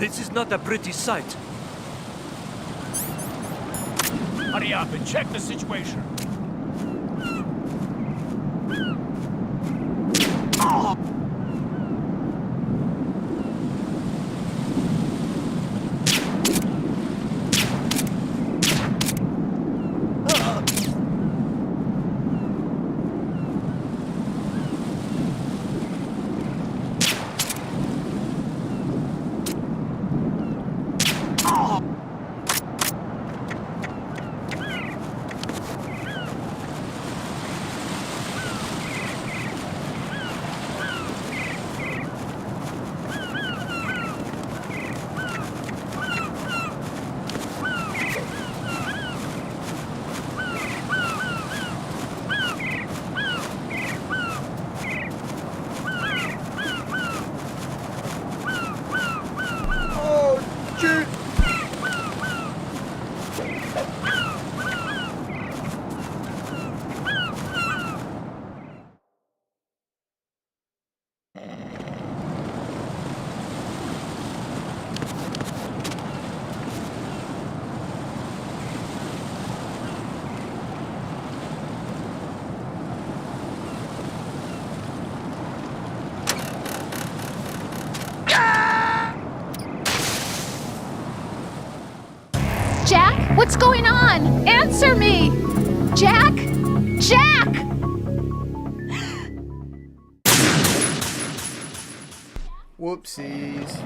This is not a pretty sight. Hurry up and check the situation. Jack, what's going on? Answer me! Jack? Jack! Whoopsies.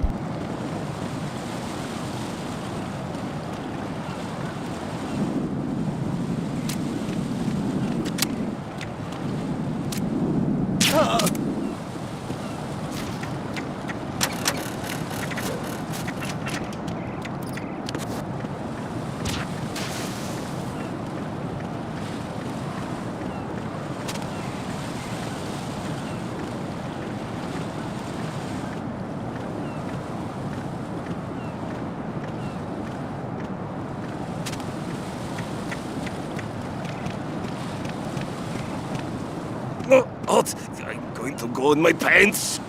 What? I'm going to go in my pants.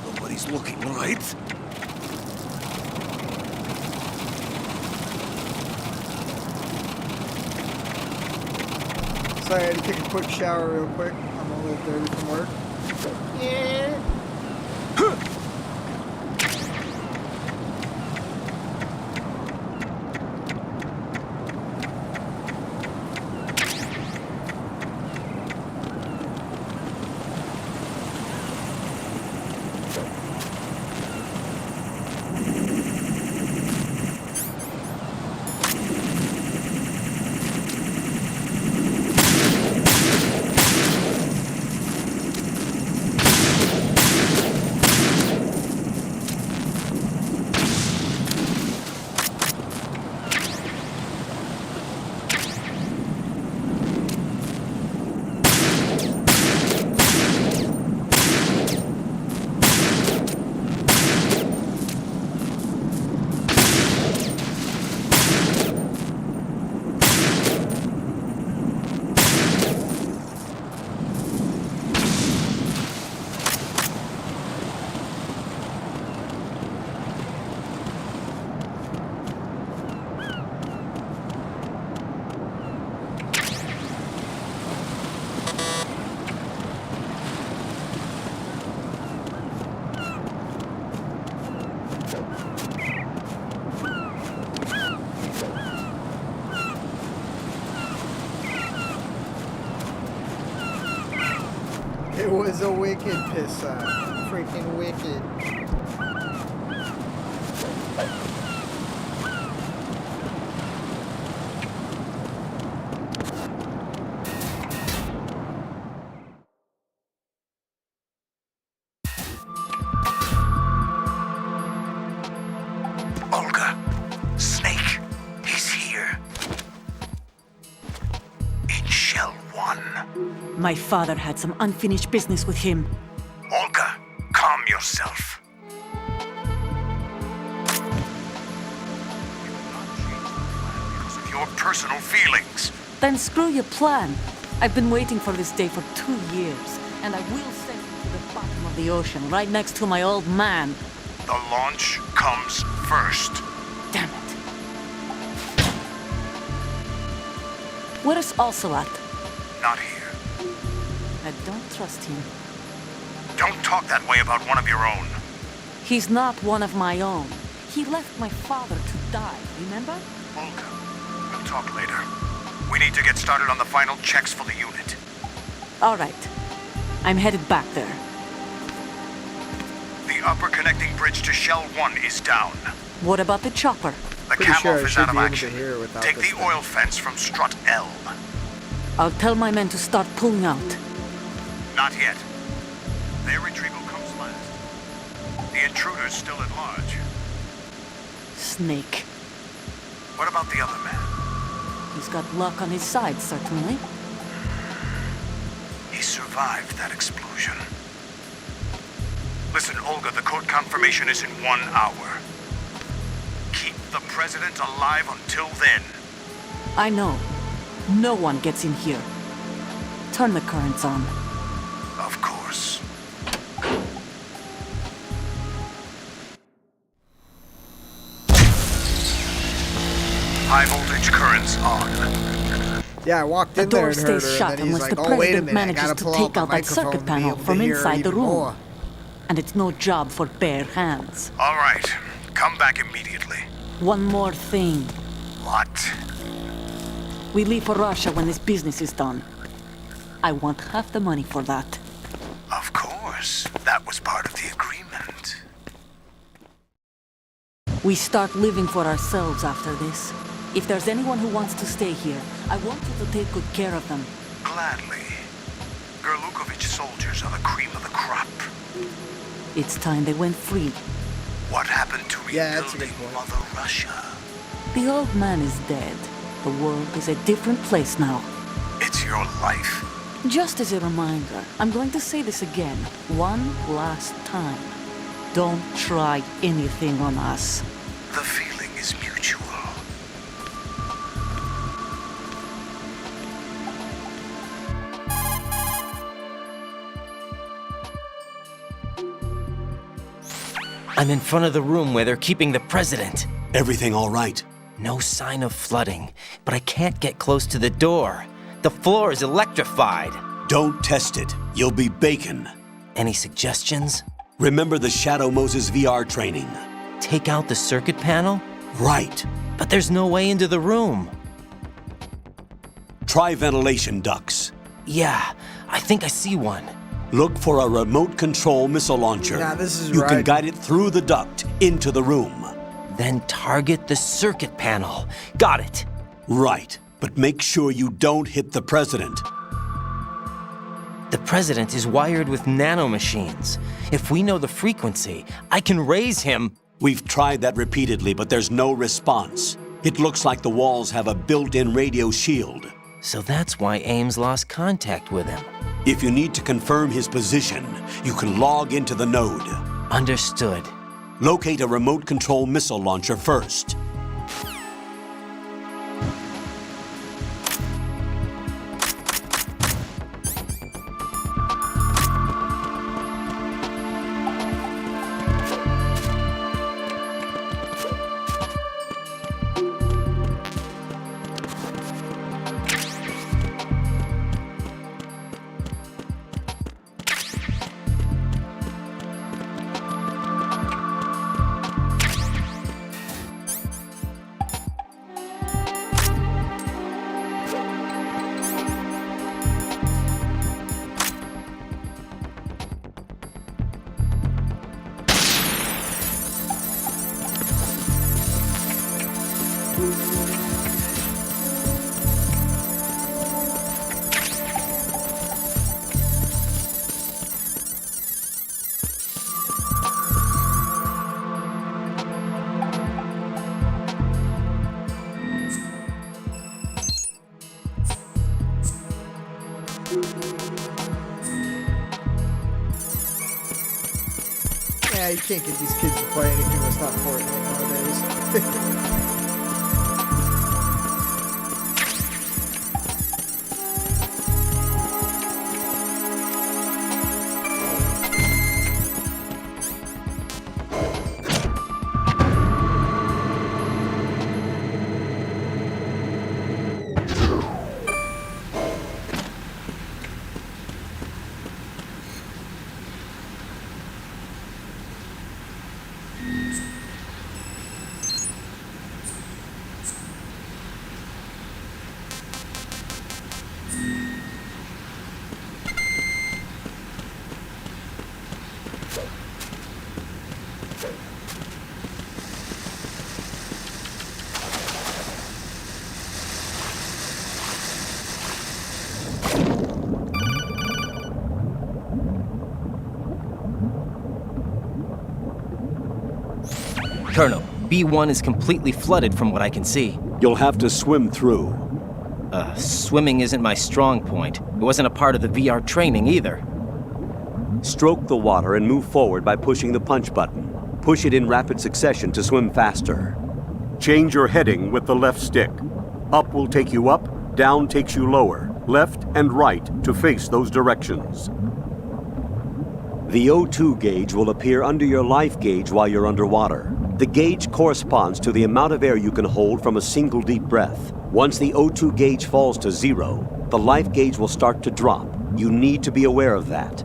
Nobody's looking, right? Sorry, I had to take a quick shower real quick. I'm a little dirty from work. Yeah. It was a wicked piss up. Freaking wicked. Olga, Snake, he's here. In Shell 1. My father had some unfinished business with him. Olga, calm yourself. Because of your personal feelings. Then screw your plan. I've been waiting for this day for 2 years, and I will send you to the bottom of the ocean, right next to my old man. The launch comes first. Damn it. Where's Ocelot? Not here. I don't trust him. Don't talk that way about one of your own. He's not one of my own. He left my father to die, remember? Olga, we'll talk later. We need to get started on the final checks for the unit. All right. I'm headed back there. The upper connecting bridge to Shell 1 is down. What about the chopper? The Pretty cam sure off I is should out of be able to action. hear without Take this the thing. oil fence from strut L. I'll tell my men to start pulling out. Not yet. Their retrieval comes last. The intruder's still at large. Snake. What about the other man? He's got luck on his side, certainly. He survived that explosion. Listen, Olga, the code confirmation is in 1 hour. Keep the president alive until then. I know. No one gets in here. Turn the currents on. Of course. High voltage currents on. Yeah, I walked The in there door and heard stays her, shut and then he's unless like, the "Oh, wait a president minute, I manages gotta to pull take out the out that microphone circuit to be panel able to from hear inside the even room. more." And it's no job for bare hands. All right. Come back immediately. One more thing. What? We leave for Russia when this business is done. I want half the money for that. Of course. That was part of the agreement. We start living for ourselves after this. If there's anyone who wants to stay here, I want you to take good care of them. Gladly. Gerlukovich soldiers are the cream of the crop. It's time they went free. What happened to Yeah, that's a good rebuilding point. Mother Russia? The old man is dead. The world is a different place now. It's your life. Just as a reminder, I'm going to say this again, one last time. Don't try anything on us. The feeling is mutual. I'm in front of the room where they're keeping the president. Everything all right? No sign of flooding, but I can't get close to the door. The floor is electrified. Don't test it. You'll be bacon. Any suggestions? Remember the Shadow Moses VR training? Take out the circuit panel? Right. But there's no way into the room. Try ventilation ducts. Yeah, I think I see one. Look for a remote control missile launcher. Yeah, this is You can right. guide it through the duct into the room. Then target the circuit panel. Got it. Right. But make sure you don't hit the president. The president is wired with nanomachines. If we know the frequency, I can raise him. We've tried that repeatedly, but there's no response. It looks like the walls have a built-in radio shield. So that's why Ames lost contact with him. If you need to confirm his position, you can log into the node. Understood. Locate a remote control missile launcher first. Yeah, you can't get these kids to play anything that's not Fortnite nowadays. Colonel, B1 is completely flooded from what I can see. You'll have to swim through. Swimming isn't my strong point. It wasn't a part of the VR training either. Stroke the water and move forward by pushing the punch button. Push it in rapid succession to swim faster. Change your heading with the left stick. Up will take you up, down takes you lower, left and right to face those directions. The O2 gauge will appear under your life gauge while you're underwater. The gauge corresponds to the amount of air you can hold from a single deep breath. Once the O2 gauge falls to 0, the life gauge will start to drop. You need to be aware of that.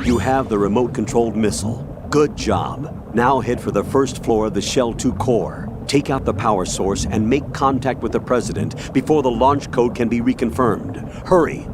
You have the remote-controlled missile. Good job. Now head for the first floor of the Shell 2 core. Take out the power source and make contact with the President before the launch code can be reconfirmed. Hurry!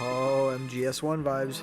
Oh, MGS1 vibes.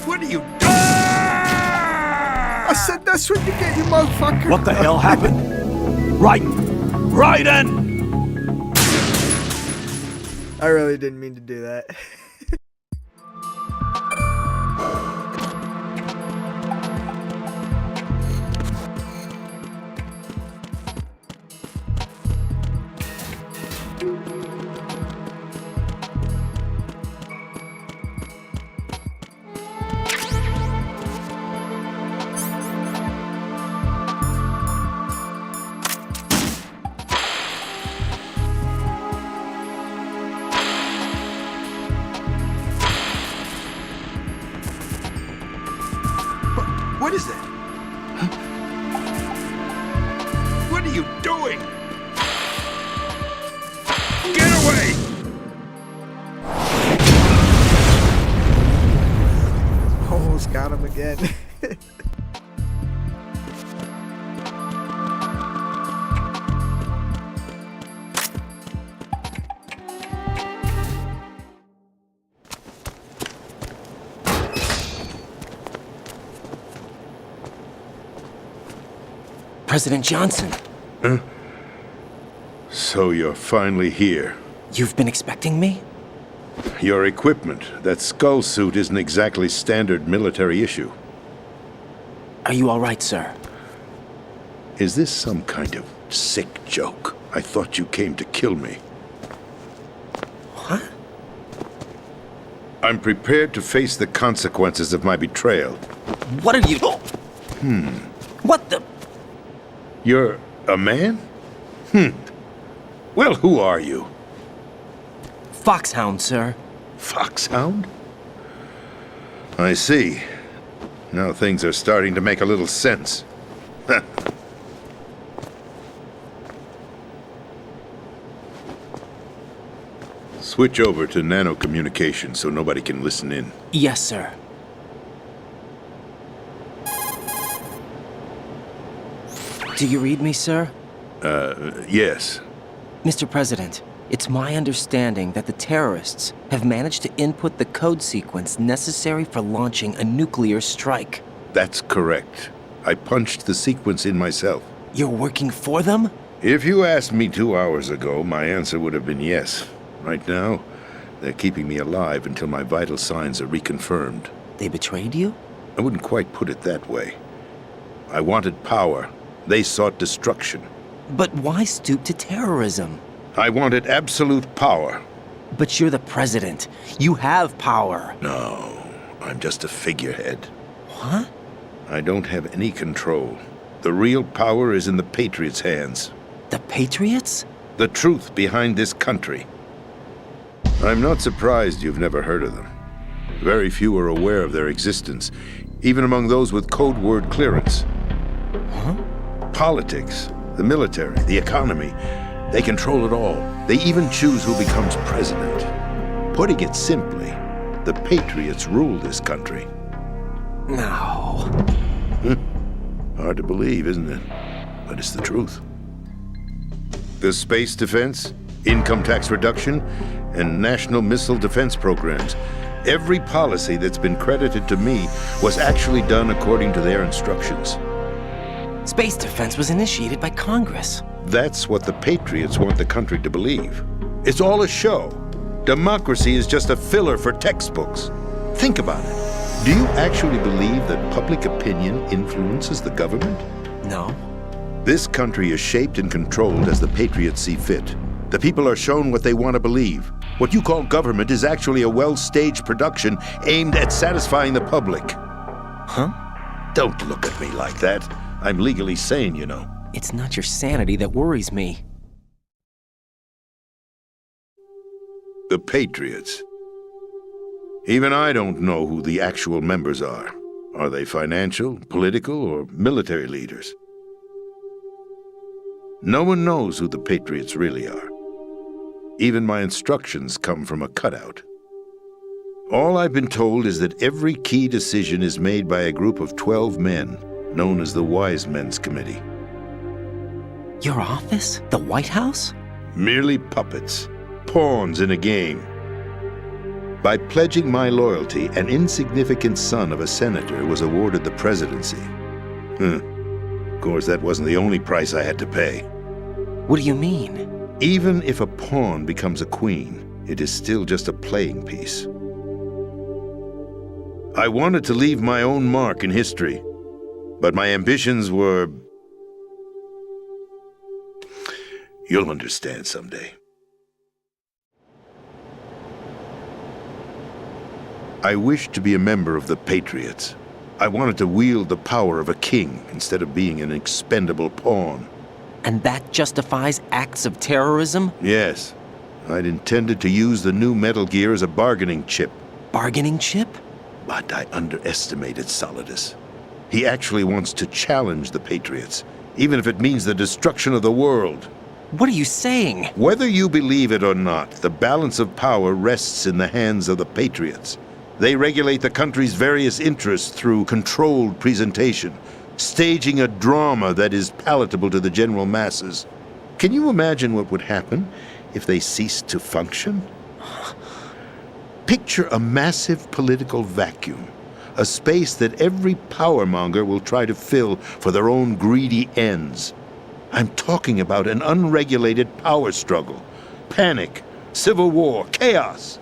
What are you doing? I said that's what you get, you motherfucker. What the hell happened? Raiden! I really didn't mean to do that. What is that? Huh? What are you doing? Get away! Almost got him again. President Johnson, So you're finally here. you've been expecting me? Your equipment, that skull suit isn't exactly standard military issue. Are you all right, sir? Is this some kind of sick joke? I thought you came to kill me. What? I'm prepared to face the consequences of my betrayal. What are you... What the... You're a man? Well, who are you? Foxhound, sir. Foxhound? I see. Now things are starting to make a little sense. Switch over to nano-communication so nobody can listen in. Yes, sir. Do you read me, sir? Yes. Mr. President, it's my understanding that the terrorists have managed to input the code sequence necessary for launching a nuclear strike. That's correct. I punched the sequence in myself. You're working for them? If you asked me 2 hours ago, my answer would have been yes. Right now, they're keeping me alive until my vital signs are reconfirmed. They betrayed you? I wouldn't quite put it that way. I wanted power. They sought destruction. But why stoop to terrorism? I wanted absolute power. But you're the president. You have power. No, I'm just a figurehead. What? I don't have any control. The real power is in the Patriots' hands. The Patriots? The truth behind this country. I'm not surprised you've never heard of them. Very few are aware of their existence, even among those with code word clearance. Huh? Politics, the military, the economy, they control it all. They even choose who becomes president. Putting it simply, the Patriots rule this country. No. Hard to believe, isn't it? But it's the truth. The space defense, income tax reduction, and national missile defense programs. Every policy that's been credited to me was actually done according to their instructions. Space defense was initiated by Congress. That's what the Patriots want the country to believe. It's all a show. Democracy is just a filler for textbooks. Think about it. Do you actually believe that public opinion influences the government? No. This country is shaped and controlled as the Patriots see fit. The people are shown what they want to believe. What you call government is actually a well-staged production aimed at satisfying the public. Huh? Don't look at me like that. I'm legally sane, you know. It's not your sanity that worries me. The Patriots. Even I don't know who the actual members are. Are they financial, political, or military leaders? No one knows who the Patriots really are. Even my instructions come from a cutout. All I've been told is that every key decision is made by a group of 12 men, known as the Wise Men's Committee. Your office? The White House? Merely puppets, pawns in a game. By pledging my loyalty, an insignificant son of a senator was awarded the presidency. Of course, that wasn't the only price I had to pay. What do you mean? Even if a pawn becomes a queen, it is still just a playing piece. I wanted to leave my own mark in history, but my ambitions were... You'll understand someday. I wished to be a member of the Patriots. I wanted to wield the power of a king instead of being an expendable pawn. And that justifies acts of terrorism? Yes. I'd intended to use the new Metal Gear as a bargaining chip. Bargaining chip? But I underestimated Solidus. He actually wants to challenge the Patriots, even if it means the destruction of the world. What are you saying? Whether you believe it or not, the balance of power rests in the hands of the Patriots. They regulate the country's various interests through controlled presentation, staging a drama that is palatable to the general masses. Can you imagine what would happen if they ceased to function? Picture a massive political vacuum, a space that every powermonger will try to fill for their own greedy ends. I'm talking about an unregulated power struggle, panic, civil war, chaos.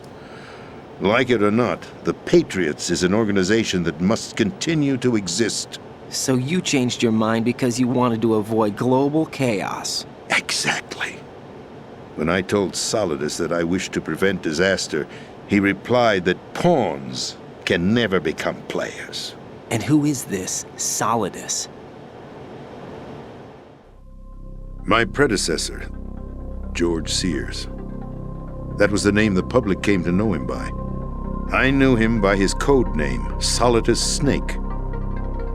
Like it or not, the Patriots is an organization that must continue to exist. So you changed your mind because you wanted to avoid global chaos. Exactly. When I told Solidus that I wished to prevent disaster, he replied that pawns can never become players. And who is this Solidus? My predecessor, George Sears. That was the name the public came to know him by. I knew him by his code name, Solidus Snake.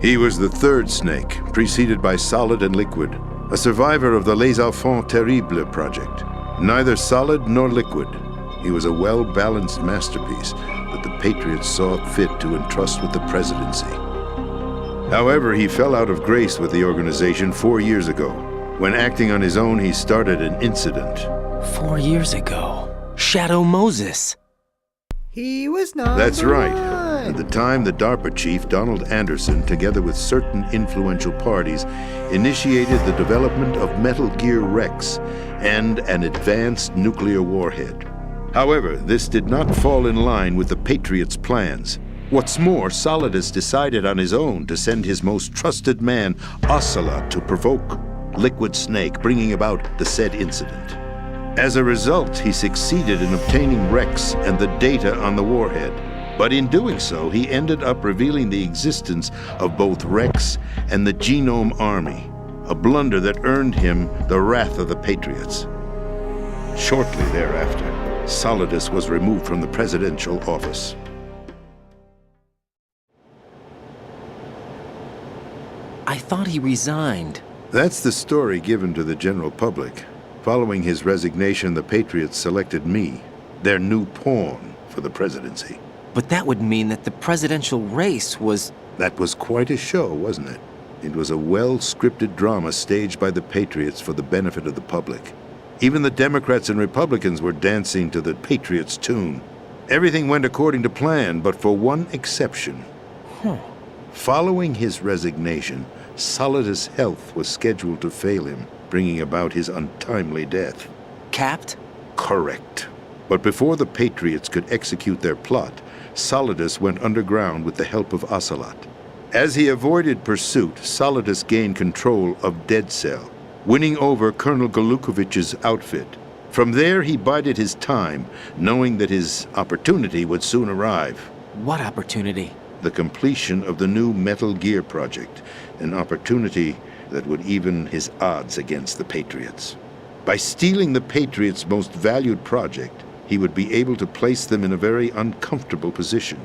He was the third snake, preceded by Solid and Liquid, a survivor of the Les Enfants Terribles project. Neither solid nor liquid, he was a well-balanced masterpiece that the Patriots saw fit to entrust with the presidency. However, he fell out of grace with the organization 4 years ago. When acting on his own, he started an incident. 4 years ago. Shadow Moses. He was not. That's right. At the time, the DARPA chief, Donald Anderson, together with certain influential parties, initiated the development of Metal Gear Rex and an advanced nuclear warhead. However, this did not fall in line with the Patriots' plans. What's more, Solidus decided on his own to send his most trusted man, Ocelot, to provoke Liquid Snake, bringing about the said incident. As a result, he succeeded in obtaining Rex and the data on the warhead. But in doing so, he ended up revealing the existence of both Rex and the Genome Army, a blunder that earned him the wrath of the Patriots. Shortly thereafter, Solidus was removed from the presidential office. I thought he resigned. That's the story given to the general public. Following his resignation, the Patriots selected me, their new pawn, for the presidency. But that would mean that the presidential race was... That was quite a show, wasn't it? It was a well-scripted drama staged by the Patriots for the benefit of the public. Even the Democrats and Republicans were dancing to the Patriots' tune. Everything went according to plan, but for one exception. Following his resignation, Solidus' health was scheduled to fail him, bringing about his untimely death. Capped? Correct. But before the Patriots could execute their plot, Solidus went underground with the help of Ocelot. As he avoided pursuit, Solidus gained control of Dead Cell, winning over Colonel Golukovich's outfit. From there, he bided his time, knowing that his opportunity would soon arrive. What opportunity? The completion of the new Metal Gear project, an opportunity that would even his odds against the Patriots. By stealing the Patriots' most valued project, he would be able to place them in a very uncomfortable position.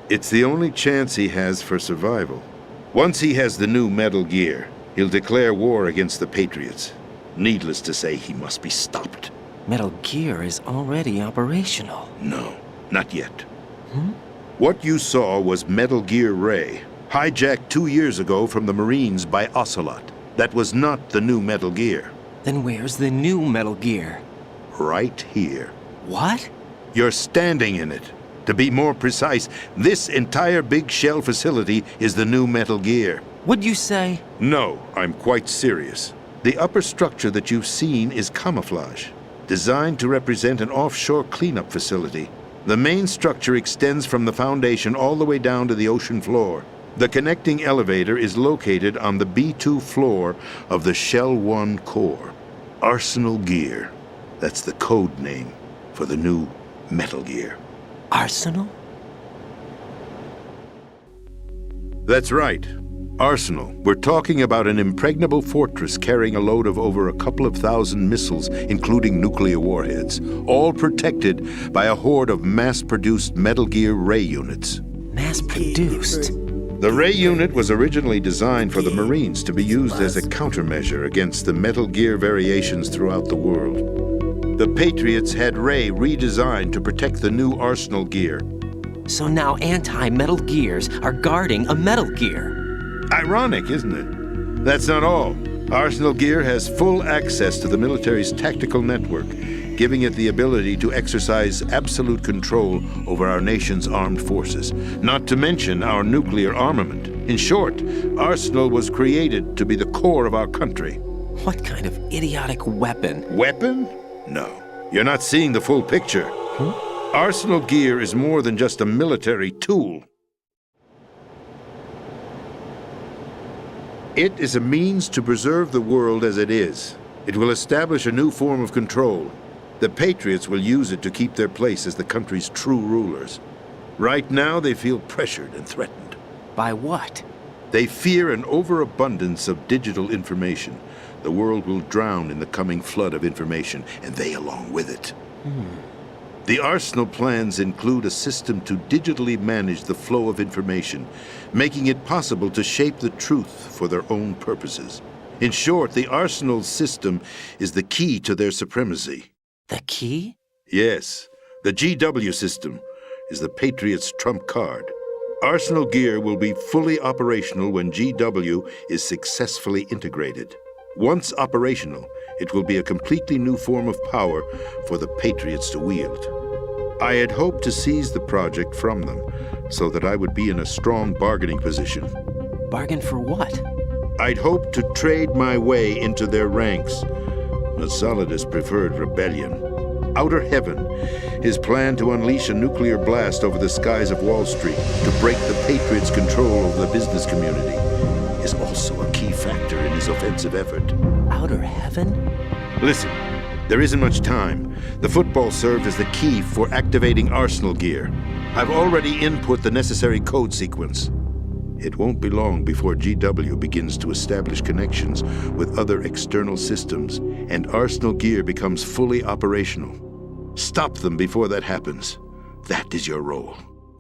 It's the only chance he has for survival. Once he has the new Metal Gear, he'll declare war against the Patriots. Needless to say, he must be stopped. Metal Gear is already operational. No, not yet. What you saw was Metal Gear Ray, hijacked 2 years ago from the Marines by Ocelot. That was not the new Metal Gear. Then where's the new Metal Gear? Right here. What? You're standing in it. To be more precise, this entire big shell facility is the new Metal Gear. What'd you say? No, I'm quite serious. The upper structure that you've seen is camouflage, designed to represent an offshore cleanup facility. The main structure extends from the foundation all the way down to the ocean floor. The connecting elevator is located on the B2 floor of the Shell 1 core. Arsenal Gear. That's the code name for the new Metal Gear. Arsenal? That's right. Arsenal. We're talking about an impregnable fortress carrying a load of over a couple of thousand missiles, including nuclear warheads, all protected by a horde of mass-produced Metal Gear Ray units. Mass-produced? The Ray unit was originally designed for the Marines to be used as a countermeasure against the Metal Gear variations throughout the world. The Patriots had Ray redesigned to protect the new Arsenal gear. So now anti-Metal Gears are guarding a Metal Gear. Ironic, isn't it? That's not all. Arsenal Gear has full access to the military's tactical network, giving it the ability to exercise absolute control over our nation's armed forces, not to mention our nuclear armament. In short, Arsenal was created to be the core of our country. What kind of idiotic weapon? Weapon? No. You're not seeing the full picture. Arsenal Gear is more than just a military tool. It is a means to preserve the world as it is. It will establish a new form of control. The Patriots will use it to keep their place as the country's true rulers. Right now, they feel pressured and threatened. By what? They fear an overabundance of digital information. The world will drown in the coming flood of information, and they along with it. The Arsenal plans include a system to digitally manage the flow of information, making it possible to shape the truth for their own purposes. In short, the Arsenal system is the key to their supremacy. The key? Yes, the GW system is the Patriots' trump card. Arsenal Gear will be fully operational when GW is successfully integrated. Once operational, it will be a completely new form of power for the Patriots to wield. I had hoped to seize the project from them so that I would be in a strong bargaining position. Bargain for what? I'd hoped to trade my way into their ranks. But Solidus preferred rebellion. Outer Heaven, his plan to unleash a nuclear blast over the skies of Wall Street to break the Patriots' control over the business community, is also a key factor in his offensive effort. Outer Heaven? Listen, there isn't much time. The football served as the key for activating Arsenal Gear. I've already input the necessary code sequence. It won't be long before GW begins to establish connections with other external systems, and Arsenal Gear becomes fully operational. Stop them before that happens. That is your role.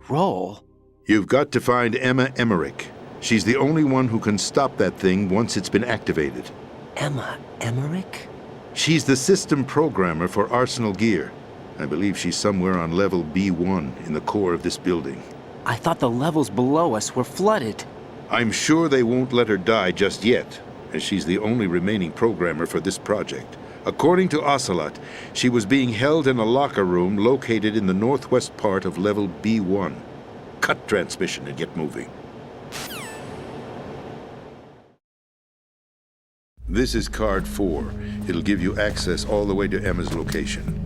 Role? You've got to find Emma Emmerich. She's the only one who can stop that thing once it's been activated. Emma Emmerich? She's the system programmer for Arsenal Gear. I believe she's somewhere on level B1 in the core of this building. I thought the levels below us were flooded. I'm sure they won't let her die just yet, as she's the only remaining programmer for this project. According to Ocelot, she was being held in a locker room located in the northwest part of level B1. Cut transmission and get moving. This is card 4. It'll give you access all the way to Emma's location.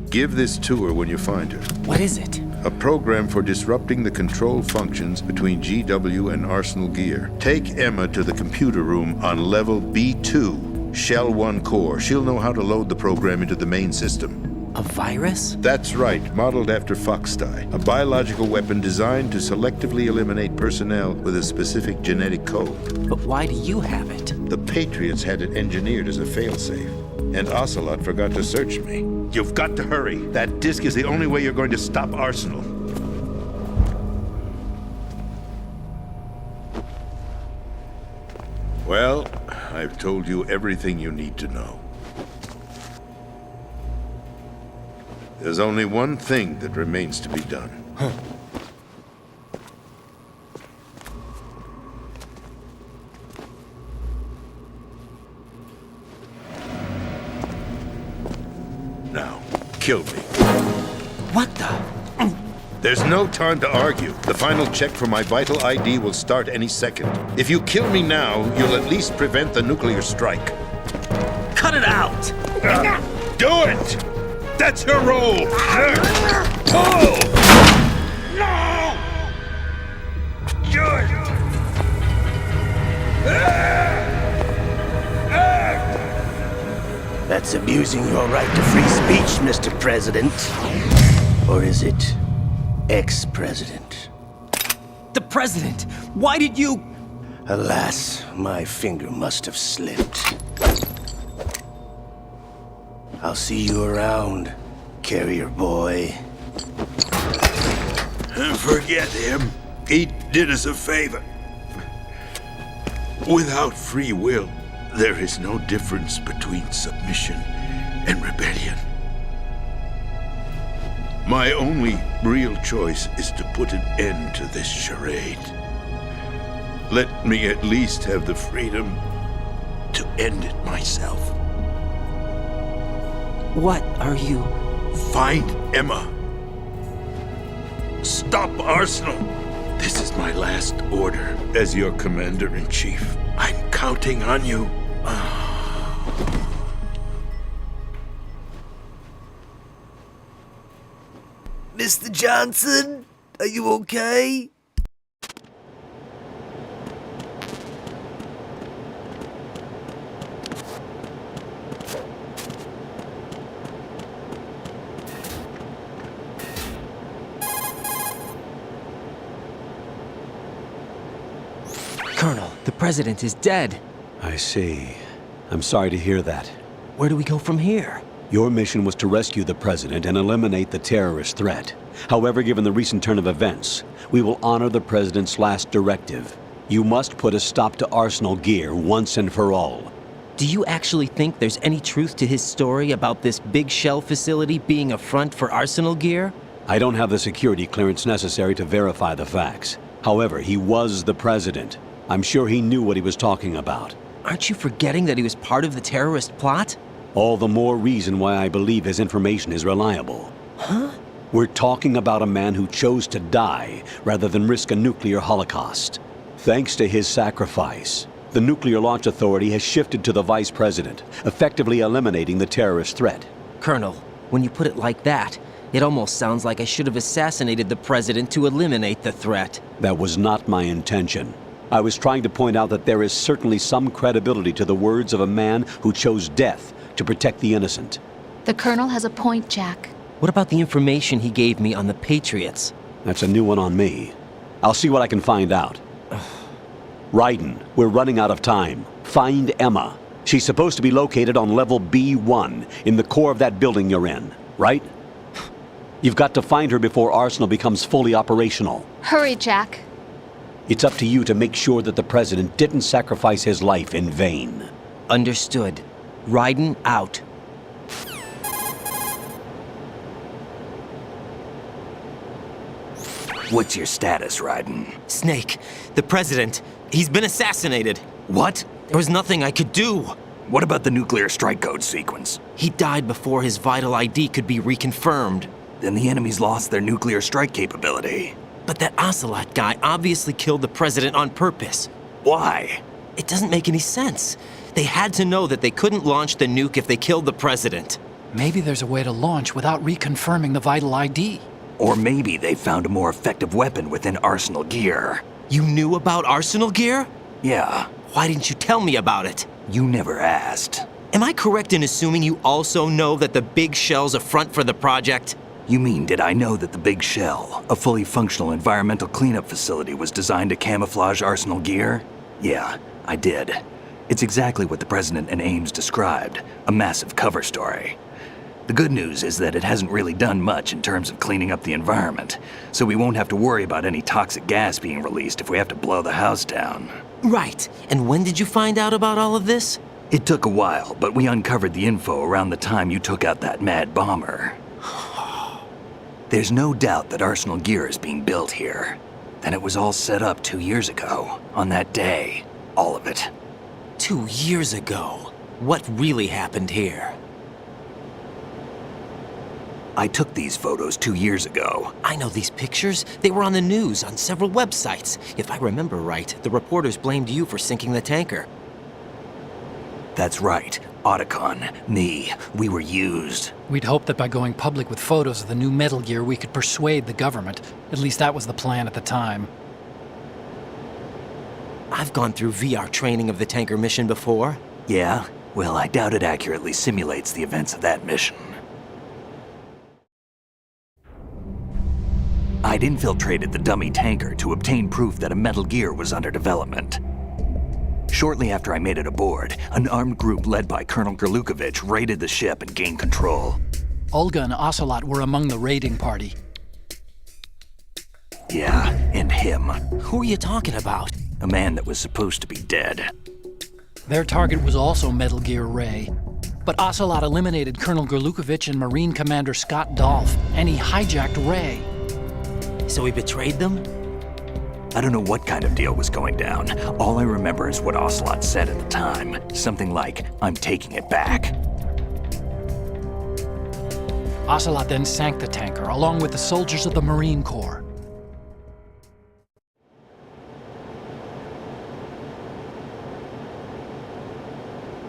Give this to her when you find her. What is it? A program for disrupting the control functions between GW and Arsenal Gear. Take Emma to the computer room on level B2, Shell 1 core. She'll know how to load the program into the main system. A virus? That's right, modeled after Foxdie, a biological weapon designed to selectively eliminate personnel with a specific genetic code. But why do you have it? The Patriots had it engineered as a failsafe, and Ocelot forgot to search me. You've got to hurry. That disk is the only way you're going to stop Arsenal. Well, I've told you everything you need to know. There's only one thing that remains to be done. Now, kill me. What the? There's no time to argue. The final check for my vital ID will start any second. If you kill me now, you'll at least prevent the nuclear strike. Cut it out! Do it! That's your role! Pull! No! Do it! That's abusing your right to free speech, Mr. President. Or is it ex-president? The president! Why did you... Alas, my finger must have slipped. I'll see you around, carrier boy. Forget him. He did us a favor. Without free will, there is no difference between submission and rebellion. My only real choice is to put an end to this charade. Let me at least have the freedom to end it myself. What are you... Find Emma. Stop Arsenal. This is my last order as your commander-in-chief. I'm counting on you. Mr. Johnson, are you okay? Colonel, the president is dead. I see. I'm sorry to hear that. Where do we go from here? Your mission was to rescue the president and eliminate the terrorist threat. However, given the recent turn of events, we will honor the president's last directive. You must put a stop to Arsenal Gear once and for all. Do you actually think there's any truth to his story about this big shell facility being a front for Arsenal Gear? I don't have the security clearance necessary to verify the facts. However, he was the president. I'm sure he knew what he was talking about. Aren't you forgetting that he was part of the terrorist plot? All the more reason why I believe his information is reliable. Huh? We're talking about a man who chose to die rather than risk a nuclear holocaust. Thanks to his sacrifice, the Nuclear Launch Authority has shifted to the vice president, effectively eliminating the terrorist threat. Colonel, when you put it like that, it almost sounds like I should have assassinated the president to eliminate the threat. That was not my intention. I was trying to point out that there is certainly some credibility to the words of a man who chose death to protect the innocent. The Colonel has a point, Jack. What about the information he gave me on the Patriots? That's a new one on me. I'll see what I can find out. Raiden, we're running out of time. Find Emma. She's supposed to be located on level B1 in the core of that building you're in, right? You've got to find her before Arsenal becomes fully operational. Hurry, Jack. It's up to you to make sure that the president didn't sacrifice his life in vain. Understood. Raiden out. What's your status, Raiden? Snake, the president, he's been assassinated. What? There was nothing I could do. What about the nuclear strike code sequence? He died before his vital ID could be reconfirmed. Then the enemy's lost their nuclear strike capability. But that Ocelot guy obviously killed the president on purpose. Why? It doesn't make any sense. They had to know that they couldn't launch the nuke if they killed the president. Maybe there's a way to launch without reconfirming the vital ID. Or maybe they found a more effective weapon within Arsenal Gear. You knew about Arsenal Gear? Yeah. Why didn't you tell me about it? You never asked. Am I correct in assuming you also know that the big shell's a front for the project? You mean, did I know that the Big Shell, a fully functional environmental cleanup facility, was designed to camouflage Arsenal Gear? Yeah, I did. It's exactly what the President and Ames described, a massive cover story. The good news is that it hasn't really done much in terms of cleaning up the environment, so we won't have to worry about any toxic gas being released if we have to blow the house down. Right. And when did you find out about all of this? It took a while, but we uncovered the info around the time you took out that mad bomber. There's no doubt that Arsenal Gear is being built here. Then it was all set up 2 years ago, on that day. All of it. 2 years ago? What really happened here? I took these photos 2 years ago. I know these pictures. They were on the news on several websites. If I remember right, the reporters blamed you for sinking the tanker. That's right. Otacon, me, we were used. We'd hoped that by going public with photos of the new Metal Gear, we could persuade the government. At least that was the plan at the time. I've gone through VR training of the tanker mission before. Yeah? Well, I doubt it accurately simulates the events of that mission. I'd infiltrated the dummy tanker to obtain proof that a Metal Gear was under development. Shortly after I made it aboard, an armed group led by Colonel Gerlukovich raided the ship and gained control. Olga and Ocelot were among the raiding party. Yeah, and him. Who are you talking about? A man that was supposed to be dead. Their target was also Metal Gear Ray. But Ocelot eliminated Colonel Gerlukovich and Marine Commander Scott Dolph, and he hijacked Ray. So he betrayed them? I don't know what kind of deal was going down. All I remember is what Ocelot said at the time. Something like, "I'm taking it back." Ocelot then sank the tanker, along with the soldiers of the Marine Corps.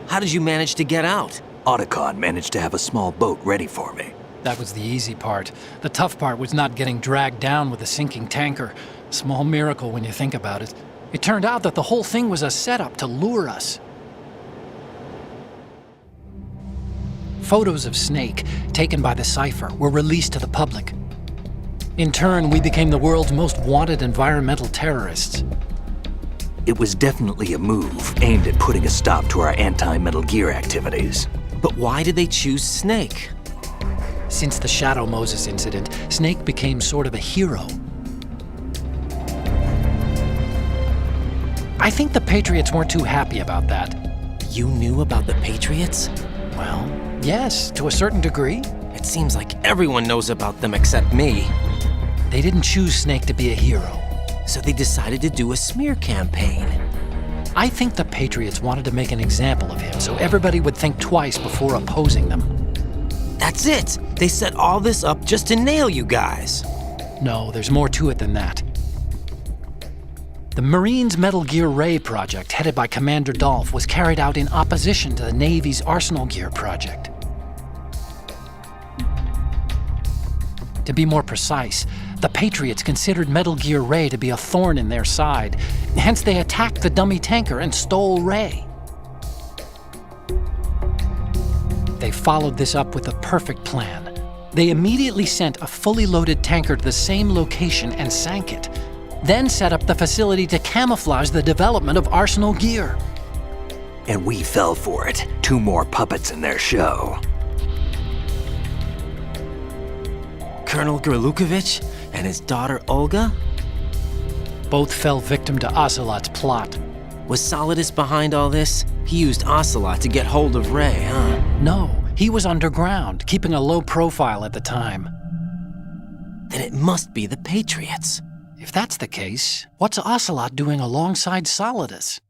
How did you manage to get out? Otacon managed to have a small boat ready for me. That was the easy part. The tough part was not getting dragged down with a sinking tanker. Small miracle when you think about it. It turned out that the whole thing was a setup to lure us. Photos of Snake, taken by the Cypher, were released to the public. In turn, we became the world's most wanted environmental terrorists. It was definitely a move aimed at putting a stop to our anti-Metal Gear activities. But why did they choose Snake? Since the Shadow Moses incident, Snake became sort of a hero. I think the Patriots weren't too happy about that. You knew about the Patriots? Well, yes, to a certain degree. It seems like everyone knows about them except me. They didn't choose Snake to be a hero. So they decided to do a smear campaign. I think the Patriots wanted to make an example of him so everybody would think twice before opposing them. That's it! They set all this up just to nail you guys. No, there's more to it than that. The Marines' Metal Gear Ray project, headed by Commander Dolph, was carried out in opposition to the Navy's Arsenal Gear project. To be more precise, the Patriots considered Metal Gear Ray to be a thorn in their side. Hence, they attacked the dummy tanker and stole Ray. They followed this up with a perfect plan. They immediately sent a fully loaded tanker to the same location and sank it, then set up the facility to camouflage the development of Arsenal Gear. And we fell for it. 2 more puppets in their show. Colonel Gerlukovich and his daughter Olga? Both fell victim to Ocelot's plot. Was Solidus behind all this? He used Ocelot to get hold of Ray, huh? No, he was underground, keeping a low profile at the time. Then it must be the Patriots. If that's the case, what's Ocelot doing alongside Solidus?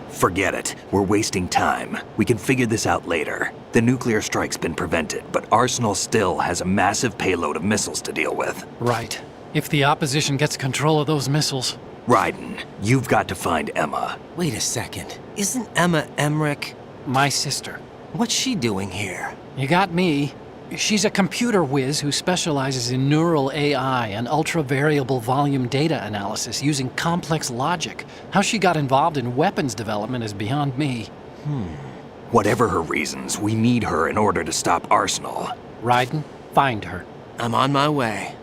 Forget it. We're wasting time. We can figure this out later. The nuclear strike's been prevented, but Arsenal still has a massive payload of missiles to deal with. Right. If the opposition gets control of those missiles. Raiden, you've got to find Emma. Wait a second. Isn't Emma Emmerich? My sister. What's she doing here? You got me. She's a computer whiz who specializes in neural AI and ultra-variable volume data analysis using complex logic. How she got involved in weapons development is beyond me. Whatever her reasons, we need her in order to stop Arsenal. Raiden, find her. I'm on my way.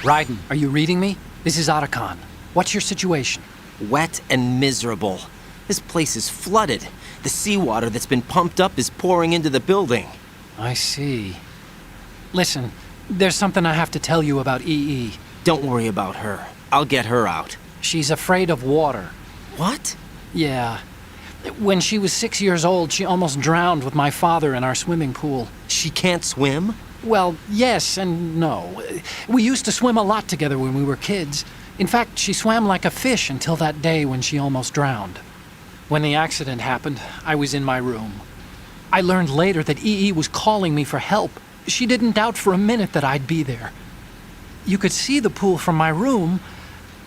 Raiden, are you reading me? This is Otacon. What's your situation? Wet and miserable. This place is flooded. The seawater that's been pumped up is pouring into the building. I see. Listen, there's something I have to tell you about EE. Don't worry about her. I'll get her out. She's afraid of water. What? Yeah. When she was 6 years old, she almost drowned with my father in our swimming pool. She can't swim? Well, yes and no. We used to swim a lot together when we were kids. In fact, she swam like a fish until that day when she almost drowned. When the accident happened, I was in my room. I learned later that EE was calling me for help. She didn't doubt for a minute that I'd be there. You could see the pool from my room,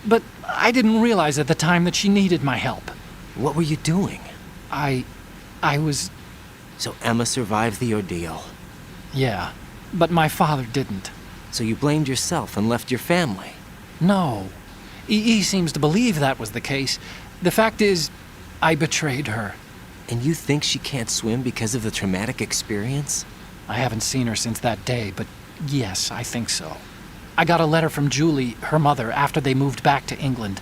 but I didn't realize at the time that she needed my help. What were you doing? I was... So Emma survived the ordeal. Yeah, but my father didn't. So you blamed yourself and left your family? No. EE seems to believe that was the case. The fact is, I betrayed her. And you think she can't swim because of the traumatic experience? I haven't seen her since that day, but yes, I think so. I got a letter from Julie, her mother, after they moved back to England.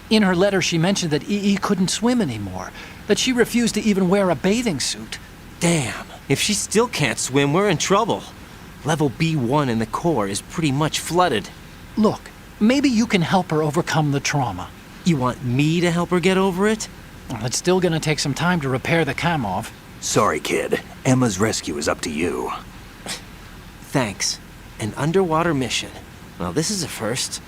In her letter, she mentioned that EE couldn't swim anymore, that she refused to even wear a bathing suit. Damn, if she still can't swim, we're in trouble. Level B1 in the core is pretty much flooded. Look, maybe you can help her overcome the trauma. You want me to help her get over it? Well, it's still gonna take some time to repair the Kamov. Sorry, kid. Emma's rescue is up to you. Thanks. An underwater mission. Well, this is a first.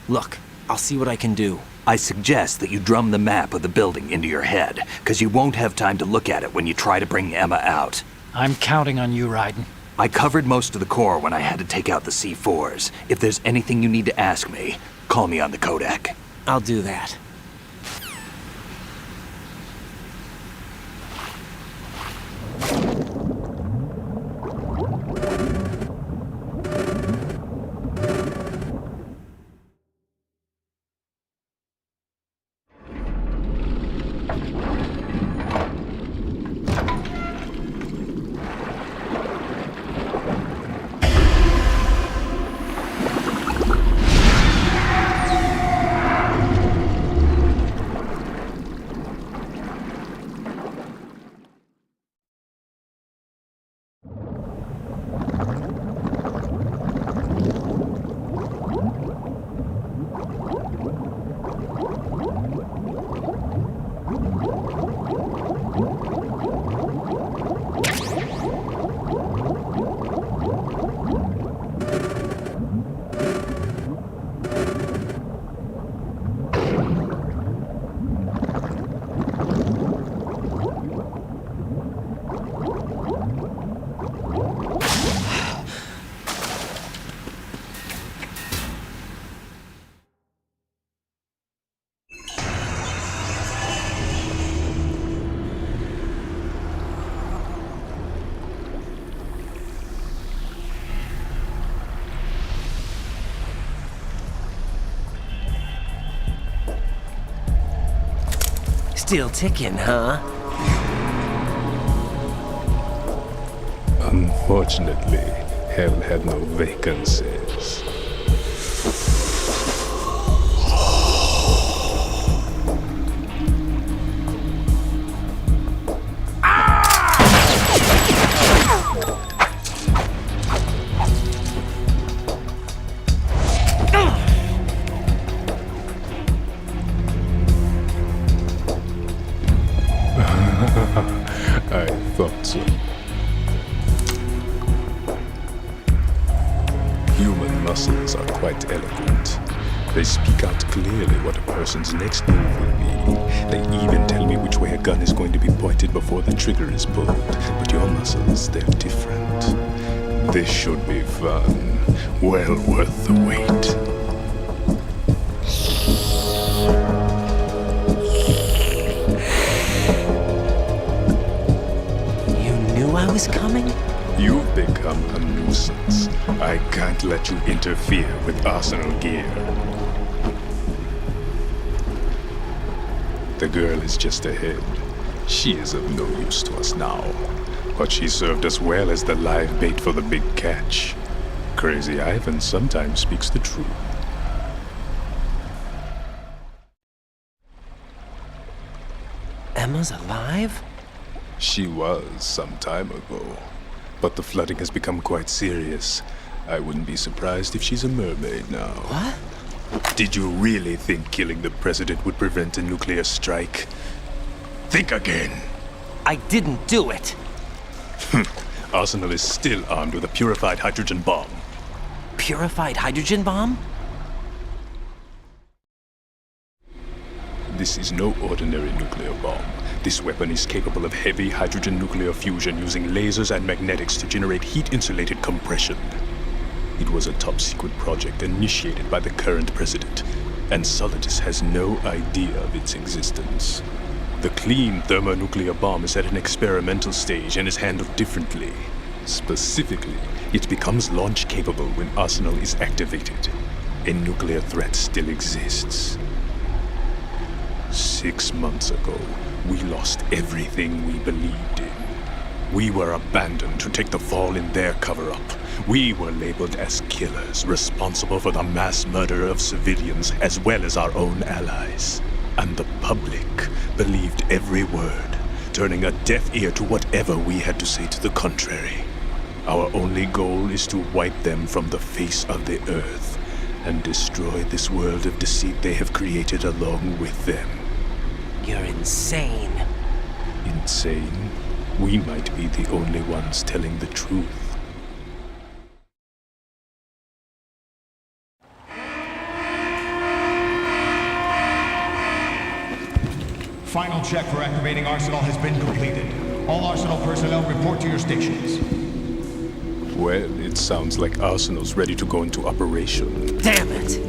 Look, I'll see what I can do. I suggest that you drum the map of the building into your head, because you won't have time to look at it when you try to bring Emma out. I'm counting on you, Raiden. I covered most of the core when I had to take out the C4s. If there's anything you need to ask me, call me on the Kodak. I'll do that. Still ticking, huh? Unfortunately, hell had no vacancies. I thought so. Human muscles are quite eloquent. They speak out clearly what a person's next move will be. They even tell me which way a gun is going to be pointed before the trigger is pulled. But your muscles, they're different. This should be fun. Well worth the wait. I was coming? You've become a nuisance. I can't let you interfere with arsenal gear. The girl is just ahead. She is of no use to us now, but she served us well as the live bait for the big catch. Crazy Ivan sometimes speaks the truth. Emma's alive? She was some time ago. But the flooding has become quite serious. I wouldn't be surprised if she's a mermaid now. What? Did you really think killing the president would prevent a nuclear strike? Think again. I didn't do it. Arsenal is still armed with a purified hydrogen bomb. Purified hydrogen bomb? This is no ordinary nuclear bomb. This weapon is capable of heavy hydrogen nuclear fusion using lasers and magnetics to generate heat-insulated compression. It was a top-secret project initiated by the current president, and Solidus has no idea of its existence. The clean thermonuclear bomb is at an experimental stage and is handled differently. Specifically, it becomes launch-capable when Arsenal is activated. A nuclear threat still exists. 6 months ago, we lost everything we believed in. We were abandoned to take the fall in their cover-up. We were labeled as killers, responsible for the mass murder of civilians as well as our own allies. And the public believed every word, turning a deaf ear to whatever we had to say to the contrary. Our only goal is to wipe them from the face of the earth and destroy this world of deceit they have created along with them. You're insane. Insane? We might be the only ones telling the truth. Final check for activating Arsenal has been completed. All Arsenal personnel report to your stations. Well, it sounds like Arsenal's ready to go into operation. Damn it!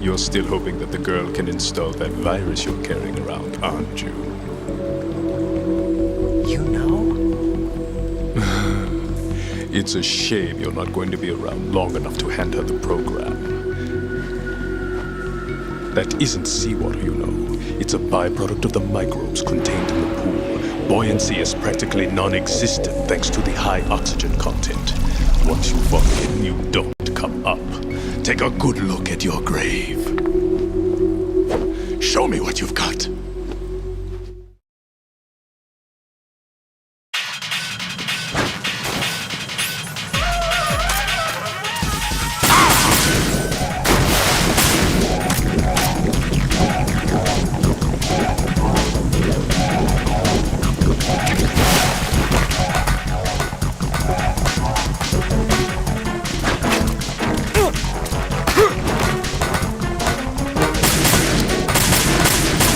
You're still hoping that the girl can install that virus you're carrying around, aren't you? You know? It's a shame you're not going to be around long enough to hand her the program. That isn't seawater, you know. It's a byproduct of the microbes contained in the pool. Buoyancy is practically non-existent thanks to the high oxygen content. Once you fall in, you don't come up. Take a good look at your grave. Show me what you've got.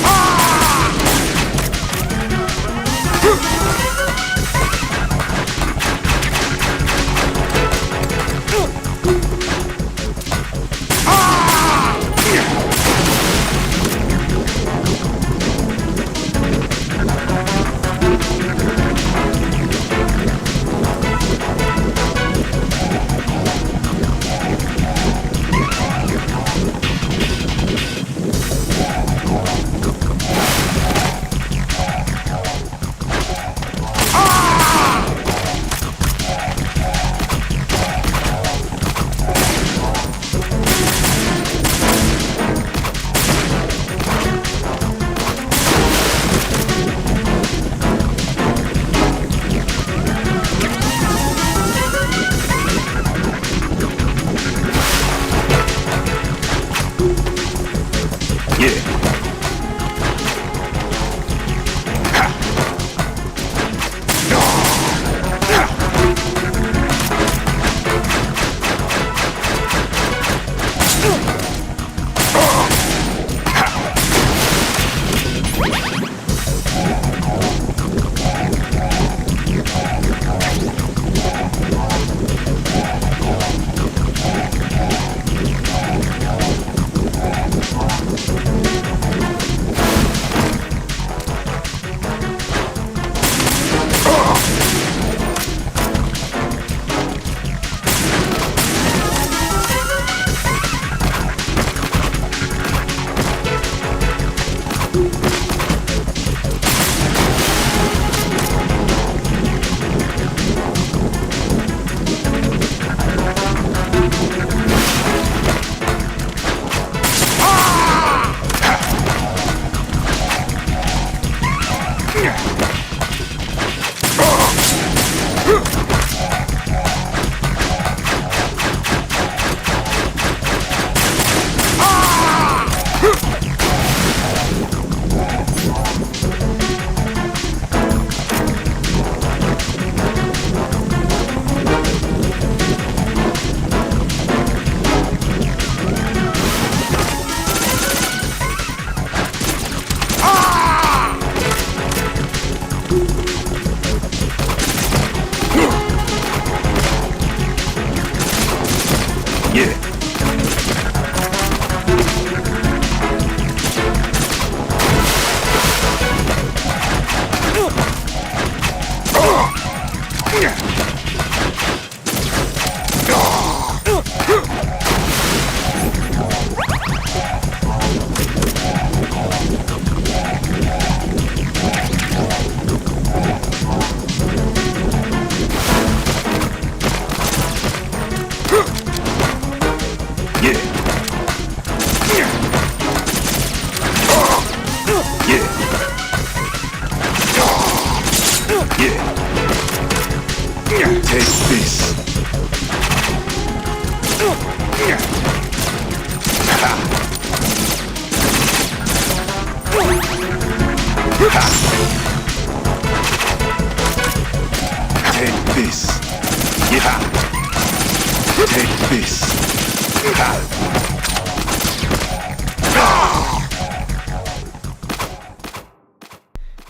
Ah!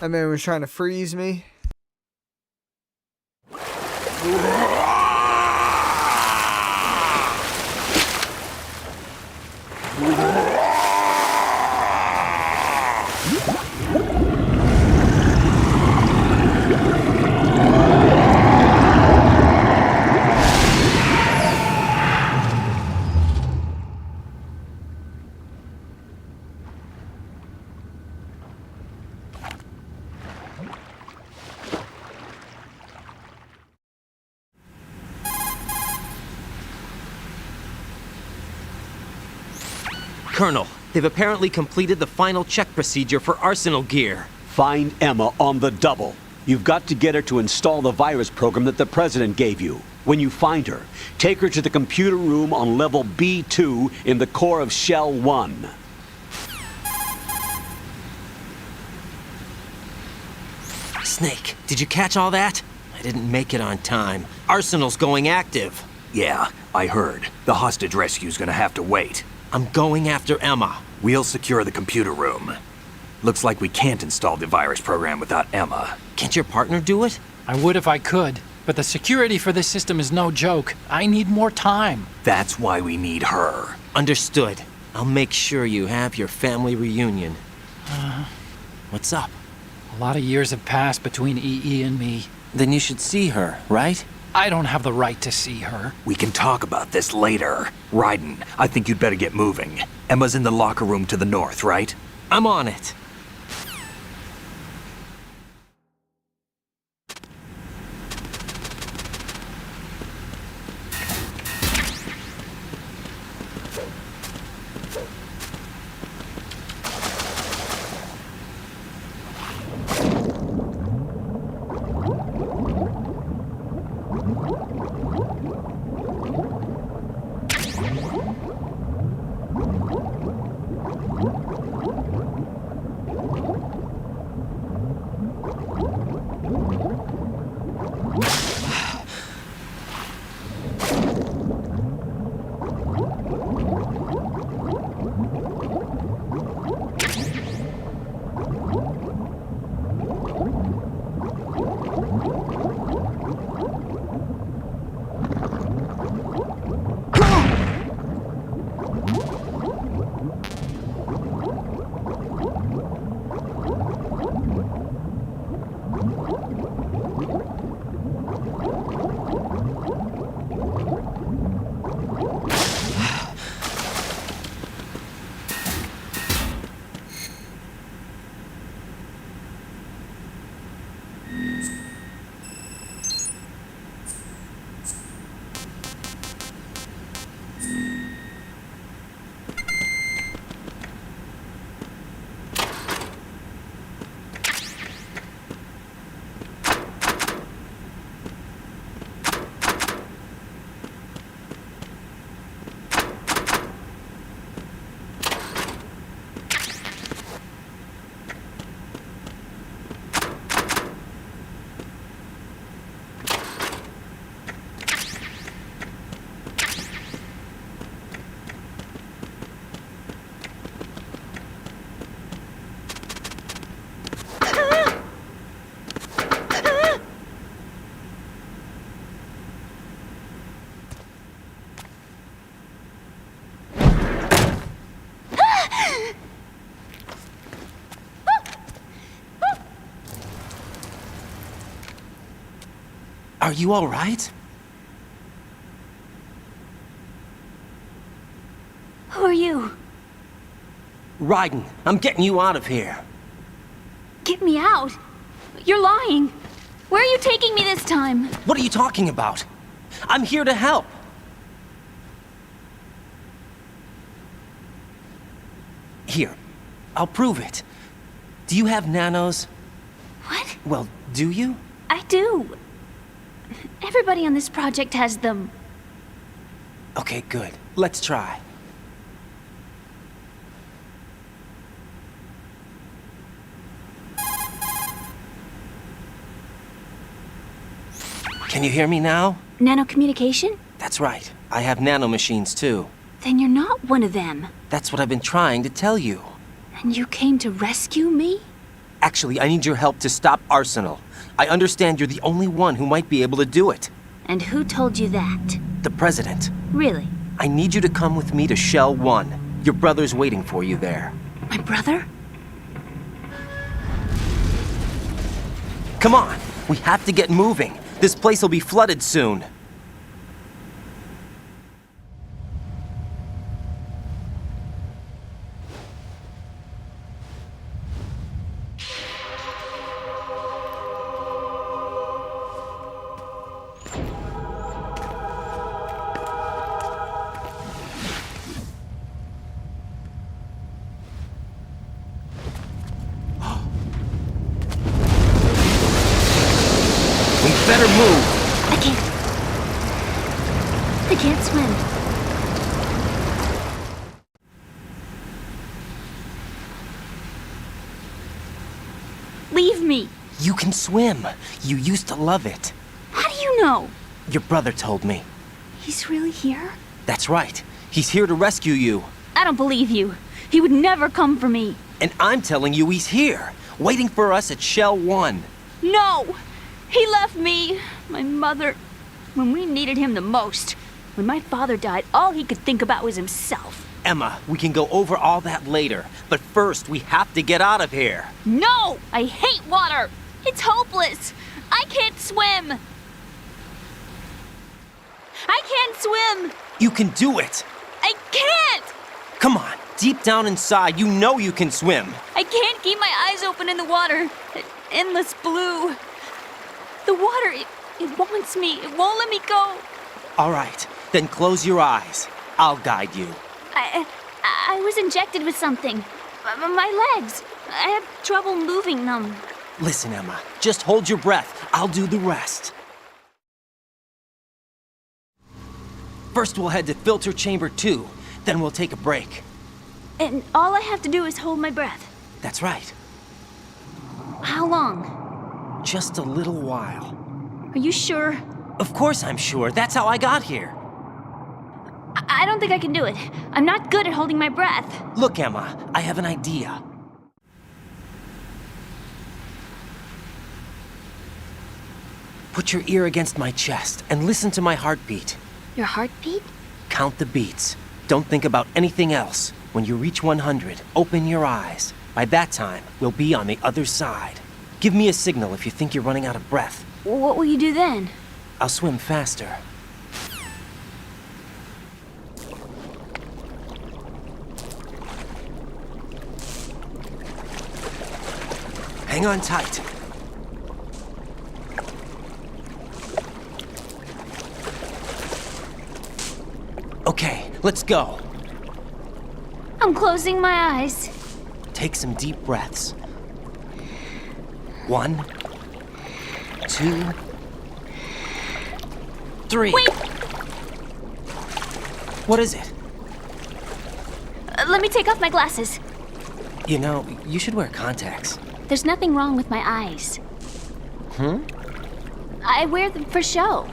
That man was trying to freeze me. Colonel, they've apparently completed the final check procedure for arsenal gear. Find Emma on the double. You've got to get her to install the virus program that the President gave you. When you find her, take her to the computer room on level B2 in the core of Shell 1. Snake, did you catch all that? I didn't make it on time. Arsenal's going active. Yeah, I heard. The hostage rescue's gonna have to wait. I'm going after Emma. We'll secure the computer room. Looks like we can't install the virus program without Emma. Can't your partner do it? I would if I could, but the security for this system is no joke. I need more time. That's why we need her. Understood. I'll make sure you have your family reunion. What's up? A lot of years have passed between EE and me. Then you should see her, right? I don't have the right to see her. We can talk about this later. Raiden, I think you'd better get moving. Emma's in the locker room to the north, right? I'm on it. Are you all right? Who are you? Raiden, I'm getting you out of here. Get me out. You're lying. Where are you taking me this time? What are you talking about? I'm here to help. Here, I'll prove it. Do you have nanos? What? Well, do you? I do. Everybody on this project has them. Okay, good. Let's try. Can you hear me now? Nanocommunication? That's right. I have nanomachines too. Then you're not one of them. That's what I've been trying to tell you. And you came to rescue me? Actually, I need your help to stop Arsenal. I understand you're the only one who might be able to do it. And who told you that? The President. Really? I need you to come with me to Shell 1. Your brother's waiting for you there. My brother? Come on, we have to get moving. This place will be flooded soon. Better move. I can't swim. Leave me. You can swim. You used to love it. How do you know? Your brother told me. He's really here? That's right. He's here to rescue you. I don't believe you. He would never come for me. And I'm telling you he's here, waiting for us at Shell 1. No! He left me, my mother, when we needed him the most. When my father died, all he could think about was himself. Emma, we can go over all that later, but first we have to get out of here. No! I hate water! It's hopeless! I can't swim! I can't swim! You can do it! I can't! Come on, deep down inside, you know you can swim. I can't keep my eyes open in the water. Endless blue. The water, it wants me. It won't let me go. All right, then close your eyes. I'll guide you. I was injected with something. My legs. I have trouble moving them. Listen, Emma, just hold your breath. I'll do the rest. First, we'll head to filter chamber 2. Then we'll take a break. And all I have to do is hold my breath. That's right. How long? Just a little while. Are you sure? Of course I'm sure. That's how I got here. I don't think I can do it. I'm not good at holding my breath. Look, Emma, I have an idea. Put your ear against my chest and listen to my heartbeat. Your heartbeat? Count the beats. Don't think about anything else. When you reach 100, open your eyes. By that time, we'll be on the other side. Give me a signal if you think you're running out of breath. What will you do then? I'll swim faster. Hang on tight. Okay, let's go. I'm closing my eyes. Take some deep breaths. 1, 2, 3. Wait! What is it? Let me take off my glasses. You know, you should wear contacts. There's nothing wrong with my eyes. I wear them for show.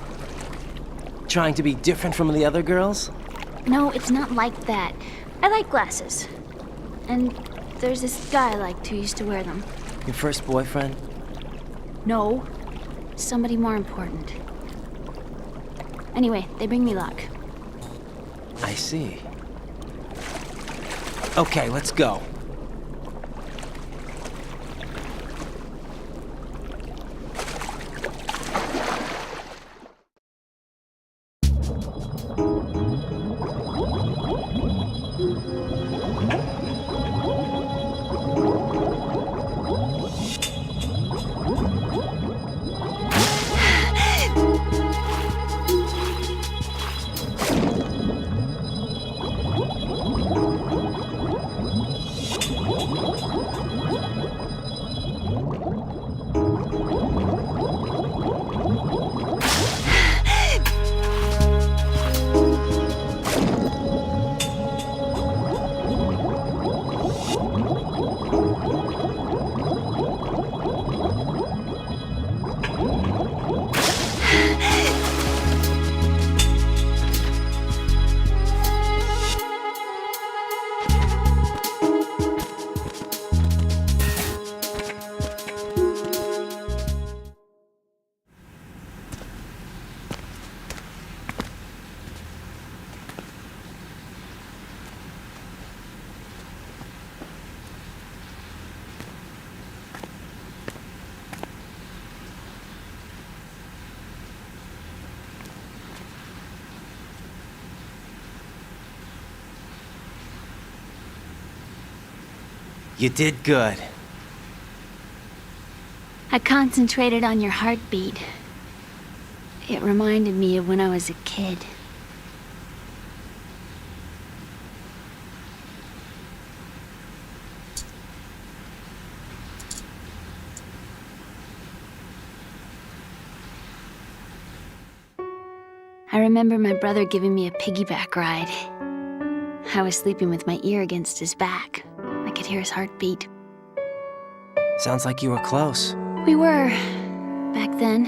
Trying to be different from the other girls? No, it's not like that. I like glasses. And there's this guy I liked who used to wear them. Your first boyfriend? No. Somebody more important. Anyway, they bring me luck. I see. Okay, let's go. You did good. I concentrated on your heartbeat. It reminded me of when I was a kid. I remember my brother giving me a piggyback ride. I was sleeping with my ear against his back. I could hear his heartbeat. Sounds like you were close. We were, back then.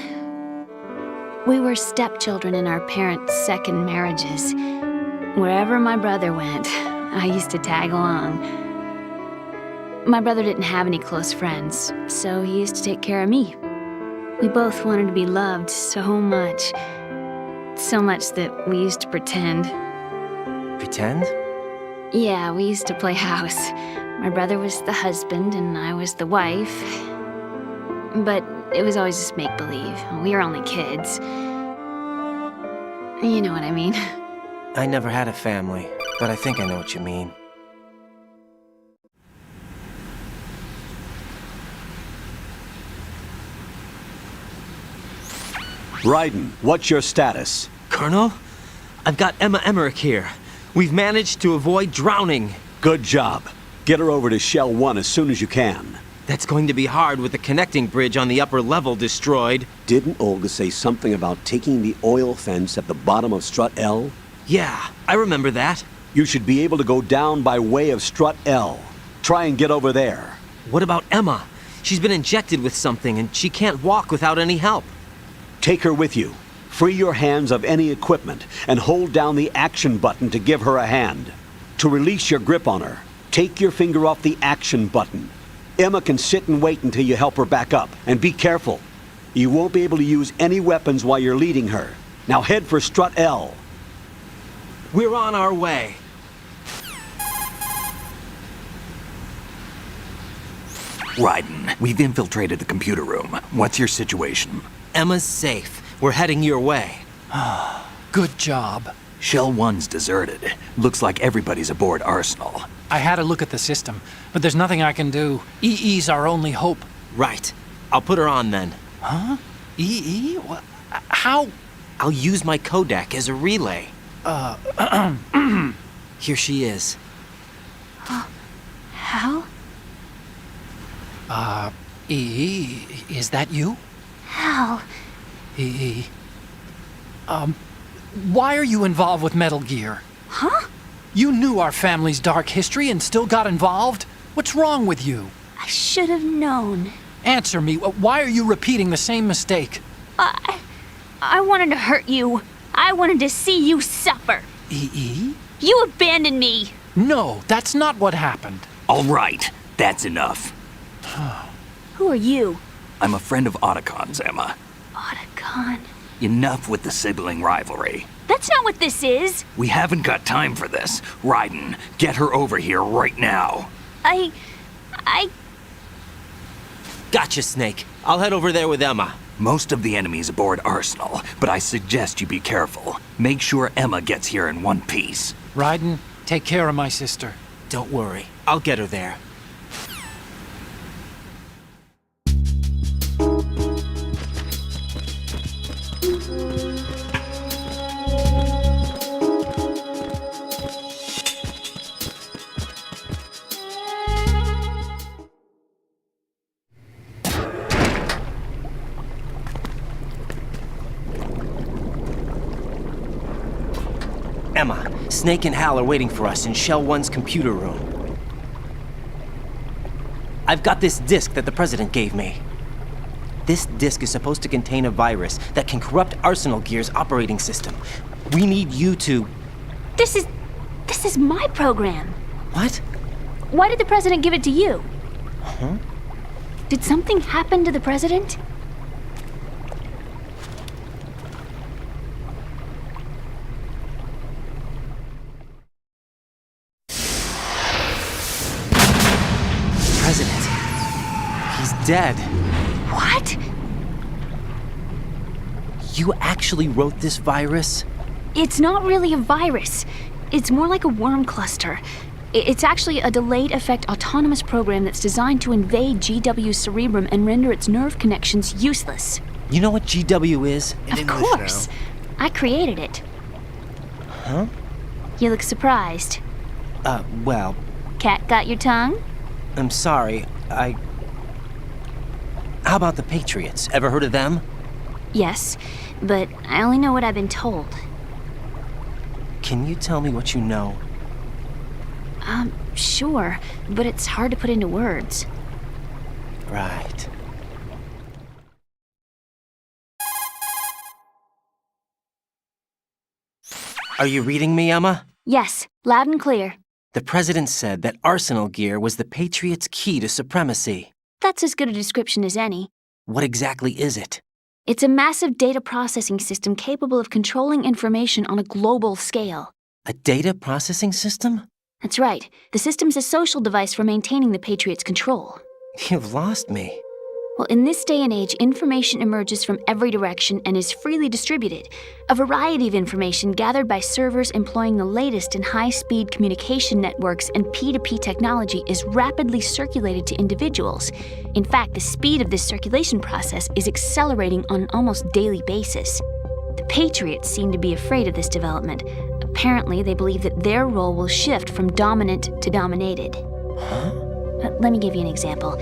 We were stepchildren in our parents' second marriages. Wherever my brother went, I used to tag along. My brother didn't have any close friends, so he used to take care of me. We both wanted to be loved so much. So much that we used to pretend. Pretend? Yeah, we used to play house. My brother was the husband and I was the wife. But it was always just make-believe. We were only kids. You know what I mean. I never had a family, but I think I know what you mean. Raiden, what's your status? Colonel? I've got Emma Emmerich here. We've managed to avoid drowning. Good job. Get her over to Shell 1 as soon as you can. That's going to be hard with the connecting bridge on the upper level destroyed. Didn't Olga say something about taking the oil fence at the bottom of Strut L? Yeah, I remember that. You should be able to go down by way of Strut L. Try and get over there. What about Emma? She's been injected with something and she can't walk without any help. Take her with you. Free your hands of any equipment and hold down the action button to give her a hand. To release your grip on her, take your finger off the action button. Emma can sit and wait until you help her back up. And be careful. You won't be able to use any weapons while you're leading her. Now head for Strut L. We're on our way. Raiden, we've infiltrated the computer room. What's your situation? Emma's safe. We're heading your way. Good job. Shell 1's deserted. Looks like everybody's aboard Arsenal. I had a look at the system, but there's nothing I can do. EE's our only hope. Right. I'll put her on then. Huh? EE? How? I'll use my Kodak as a relay. Here she is. Hal? EE, is that you? Hal? EE. Why are you involved with Metal Gear? Huh? You knew our family's dark history and still got involved? What's wrong with you? I should have known. Answer me. Why are you repeating the same mistake? I wanted to hurt you. I wanted to see you suffer. EE? You abandoned me. No, that's not what happened. All right, that's enough. Who are you? I'm a friend of Otacon's, Emma. Otacon. Enough with the sibling rivalry. That's not what this is. We haven't got time for this. Raiden, get her over here right now. I... Gotcha, Snake. I'll head over there with Emma. Most of the enemy's aboard Arsenal, but I suggest you be careful. Make sure Emma gets here in one piece. Raiden, take care of my sister. Don't worry. I'll get her there. Emma, Snake and Hal are waiting for us in Shell 1's computer room. I've got this disk that the President gave me. This disk is supposed to contain a virus that can corrupt Arsenal Gear's operating system. We need you to... This is my program. What? Why did the President give it to you? Huh? Did something happen to the President? President. He's dead. What? You actually wrote this virus? It's not really a virus. It's more like a worm cluster. It's actually a delayed effect autonomous program that's designed to invade GW's cerebrum and render its nerve connections useless. You know what GW is? Of course. I created it. Huh? You look surprised. Well, Cat got your tongue? I'm sorry. How about the Patriots? Ever heard of them? Yes, but I only know what I've been told. Can you tell me what you know? Sure, but it's hard to put into words. Right. Are you reading me, Emma? Yes, loud and clear. The president said that Arsenal gear was the Patriots' key to supremacy. That's as good a description as any. What exactly is it? It's a massive data processing system capable of controlling information on a global scale. A data processing system? That's right. The system's a social device for maintaining the Patriots' control. You've lost me. Well, in this day and age, information emerges from every direction and is freely distributed. A variety of information gathered by servers employing the latest in high-speed communication networks and P2P technology is rapidly circulated to individuals. In fact, the speed of this circulation process is accelerating on an almost daily basis. The Patriots seem to be afraid of this development. Apparently, they believe that their role will shift from dominant to dominated. Huh? Let me give you an example.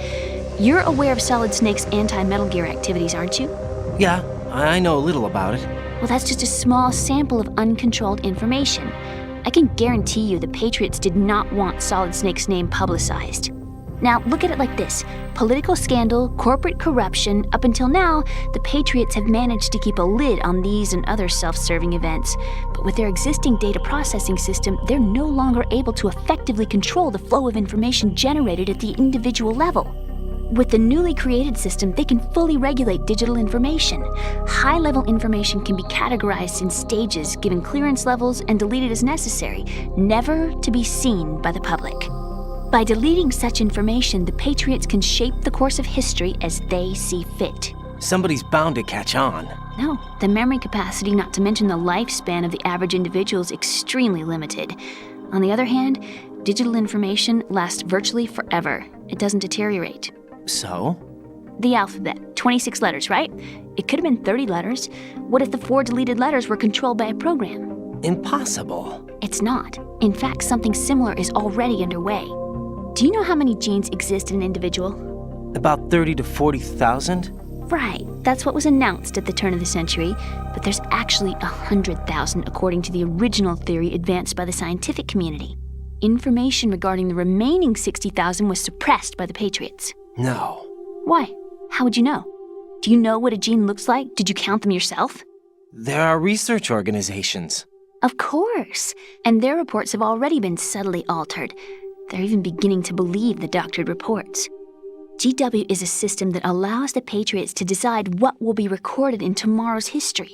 You're aware of Solid Snake's anti-Metal Gear activities, aren't you? Yeah, I know a little about it. Well, that's just a small sample of uncontrolled information. I can guarantee you the Patriots did not want Solid Snake's name publicized. Now, look at it like this. Political scandal, corporate corruption, up until now, the Patriots have managed to keep a lid on these and other self-serving events. But with their existing data processing system, they're no longer able to effectively control the flow of information generated at the individual level. With the newly created system, they can fully regulate digital information. High-level information can be categorized in stages, given clearance levels, and deleted as necessary, never to be seen by the public. By deleting such information, the Patriots can shape the course of history as they see fit. Somebody's bound to catch on. No, the memory capacity, not to mention the lifespan of the average individual, is extremely limited. On the other hand, digital information lasts virtually forever. It doesn't deteriorate. So? The alphabet, 26 letters, right? It could have been 30 letters. What if the 4 deleted letters were controlled by a program? Impossible. It's not. In fact, something similar is already underway. Do you know how many genes exist in an individual? About 30 to 40,000? Right. That's what was announced at the turn of the century. But there's actually 100,000 according to the original theory advanced by the scientific community. Information regarding the remaining 60,000 was suppressed by the Patriots. No. Why? How would you know? Do you know what a gene looks like? Did you count them yourself? There are research organizations. Of course. And their reports have already been subtly altered. They're even beginning to believe the doctored reports. GW is a system that allows the Patriots to decide what will be recorded in tomorrow's history.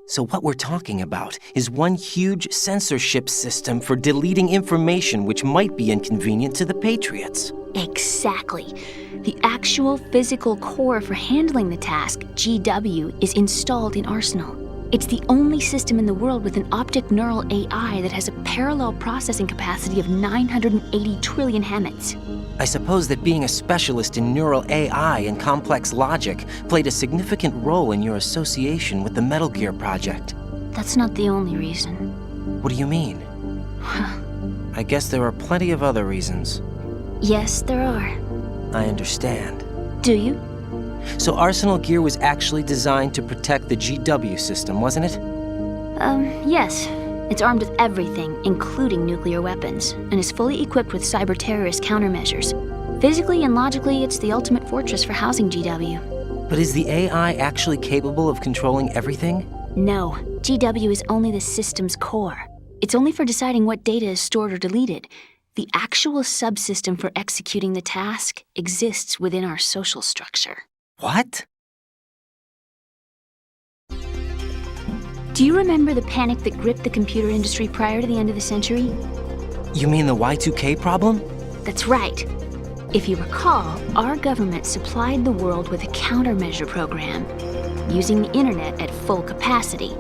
So what we're talking about is one huge censorship system for deleting information which might be inconvenient to the Patriots. Exactly. The actual physical core for handling the task, GW, is installed in Arsenal. It's the only system in the world with an optic neural AI that has a parallel processing capacity of 980 trillion Hammets. I suppose that being a specialist in neural AI and complex logic played a significant role in your association with the Metal Gear project. That's not the only reason. What do you mean? I guess there are plenty of other reasons. Yes, there are. I understand. Do you? So Arsenal gear was actually designed to protect the GW system, wasn't it? Yes. It's armed with everything, including nuclear weapons, and is fully equipped with cyber-terrorist countermeasures. Physically and logically, it's the ultimate fortress for housing GW. But is the AI actually capable of controlling everything? No. GW is only the system's core. It's only for deciding what data is stored or deleted. The actual subsystem for executing the task exists within our social structure. What? Do you remember the panic that gripped the computer industry prior to the end of the century? You mean the Y2K problem? That's right. If you recall, our government supplied the world with a countermeasure program, using the internet at full capacity.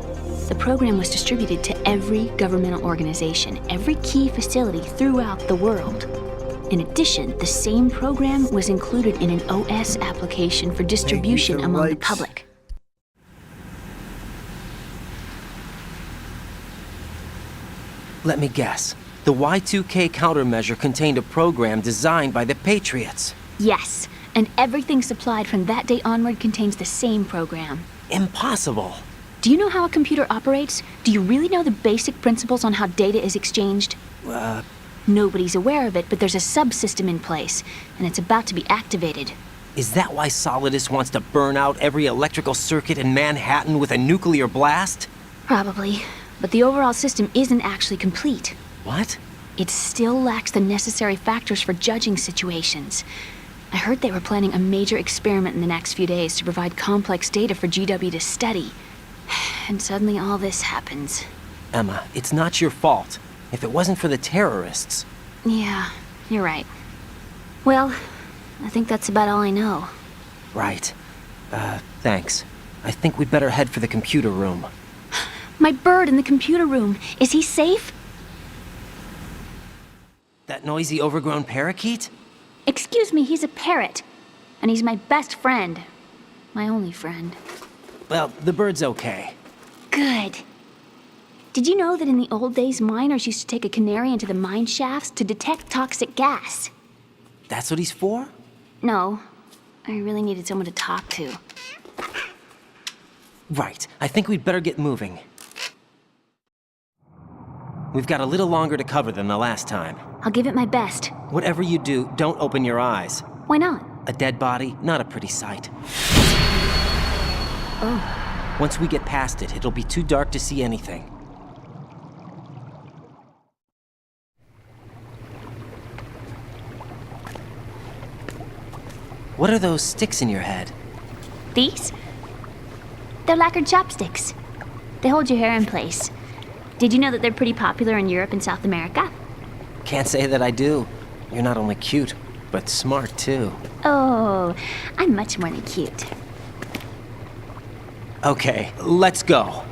The program was distributed to every governmental organization, every key facility throughout the world. In addition, the same program was included in an OS application for distribution among the public. Let me guess. The Y2K countermeasure contained a program designed by the Patriots. Yes, and everything supplied from that day onward contains the same program. Impossible. Do you know how a computer operates? Do you really know the basic principles on how data is exchanged? Nobody's aware of it, but there's a subsystem in place, and it's about to be activated. Is that why Solidus wants to burn out every electrical circuit in Manhattan with a nuclear blast? Probably, but the overall system isn't actually complete. What? It still lacks the necessary factors for judging situations. I heard they were planning a major experiment in the next few days to provide complex data for GW to study. And suddenly all this happens. Emma, it's not your fault. If it wasn't for the terrorists... Yeah, you're right. Well, I think that's about all I know. Right. Thanks. I think we'd better head for the computer room. My bird in the computer room. Is he safe? That noisy, overgrown parakeet? Excuse me, he's a parrot. And he's my best friend. My only friend. Well, the bird's okay. Good. Did you know that in the old days, miners used to take a canary into the mine shafts to detect toxic gas? That's what he's for? No. I really needed someone to talk to. Right. I think we'd better get moving. We've got a little longer to cover than the last time. I'll give it my best. Whatever you do, don't open your eyes. Why not? A dead body, not a pretty sight. Oh. Once we get past it, it'll be too dark to see anything. What are those sticks in your head? These? They're lacquered chopsticks. They hold your hair in place. Did you know that they're pretty popular in Europe and South America? Can't say that I do. You're not only cute, but smart too. Oh, I'm much more than cute. Okay, let's go.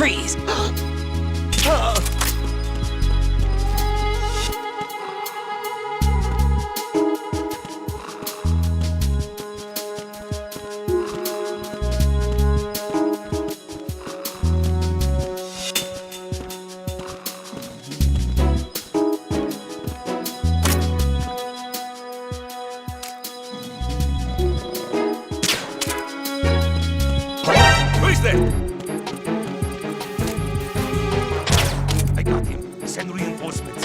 Freeze! Who's there? I got him. Send reinforcements.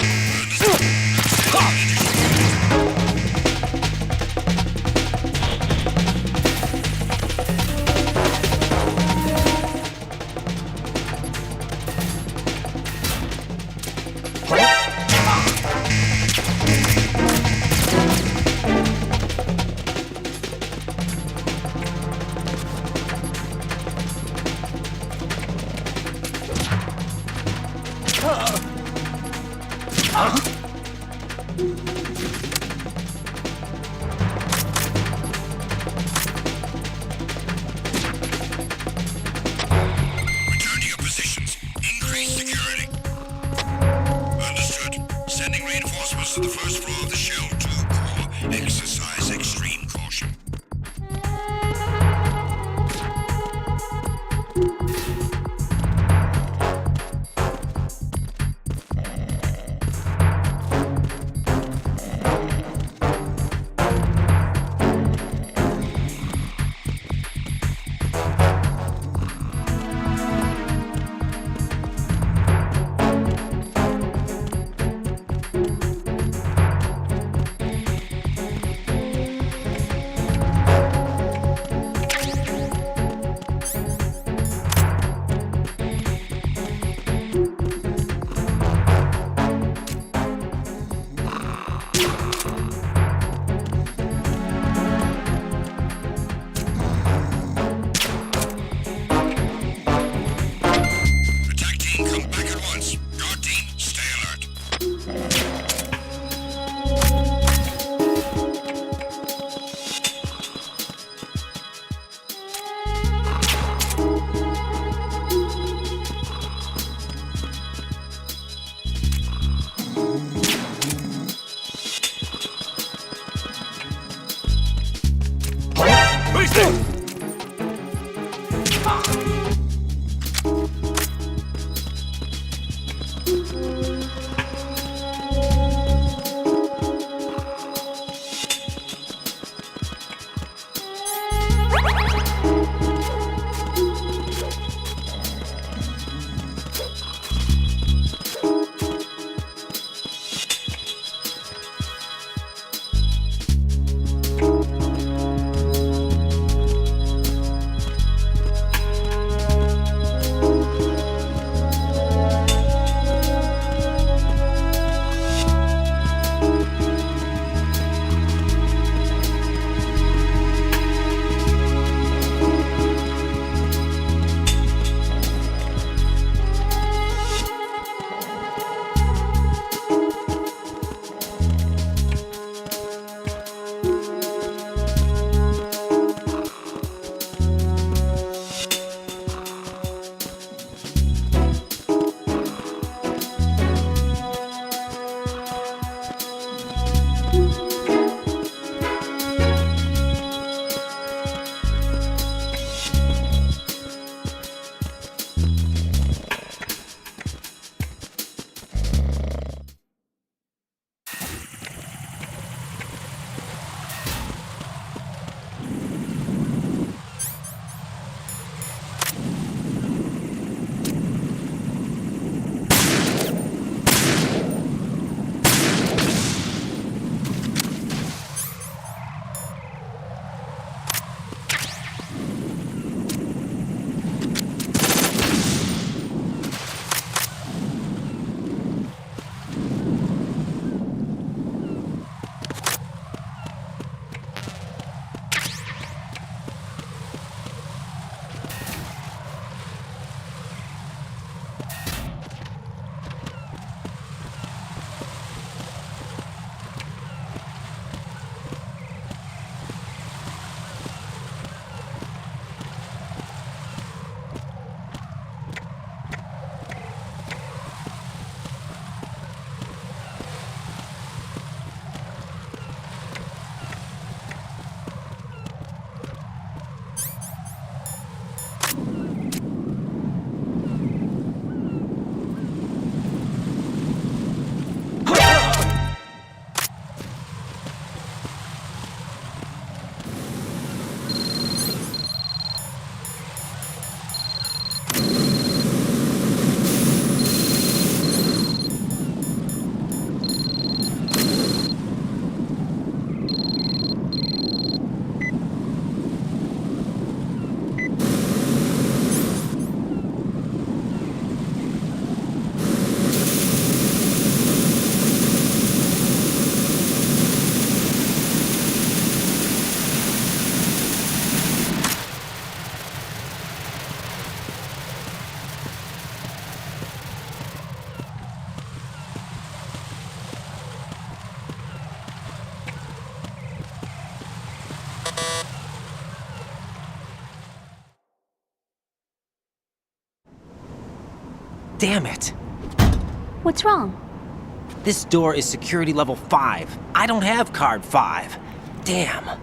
Return to your positions. Increase security. Understood. Sending reinforcements to the first floor of the Shell 2 core. Exercise extreme caution. Damn it. What's wrong? This door is security level 5. I don't have card 5. Damn.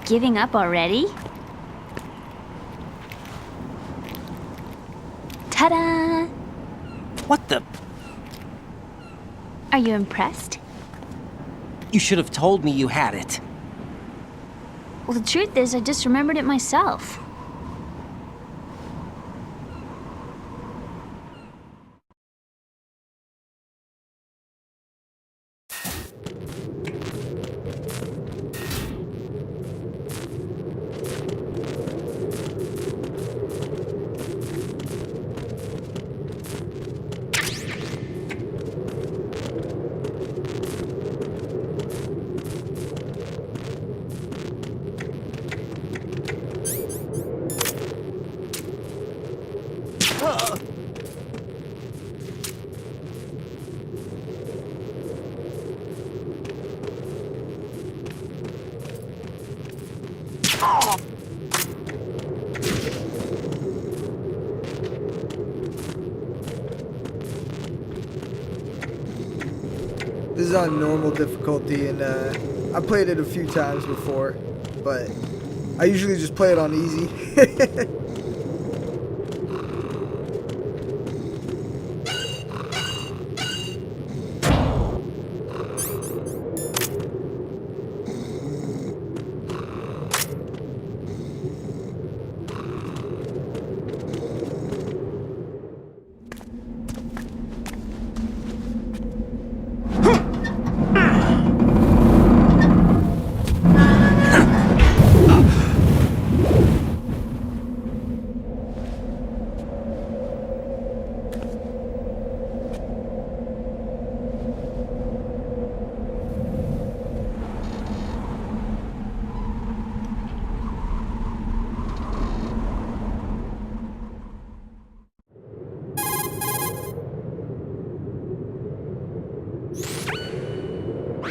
Giving up already? Ta-da! What the? Are you impressed? You should have told me you had it. Well, the truth is, I just remembered it myself. This is on normal difficulty, and I played it a few times before, but I usually just play it on easy.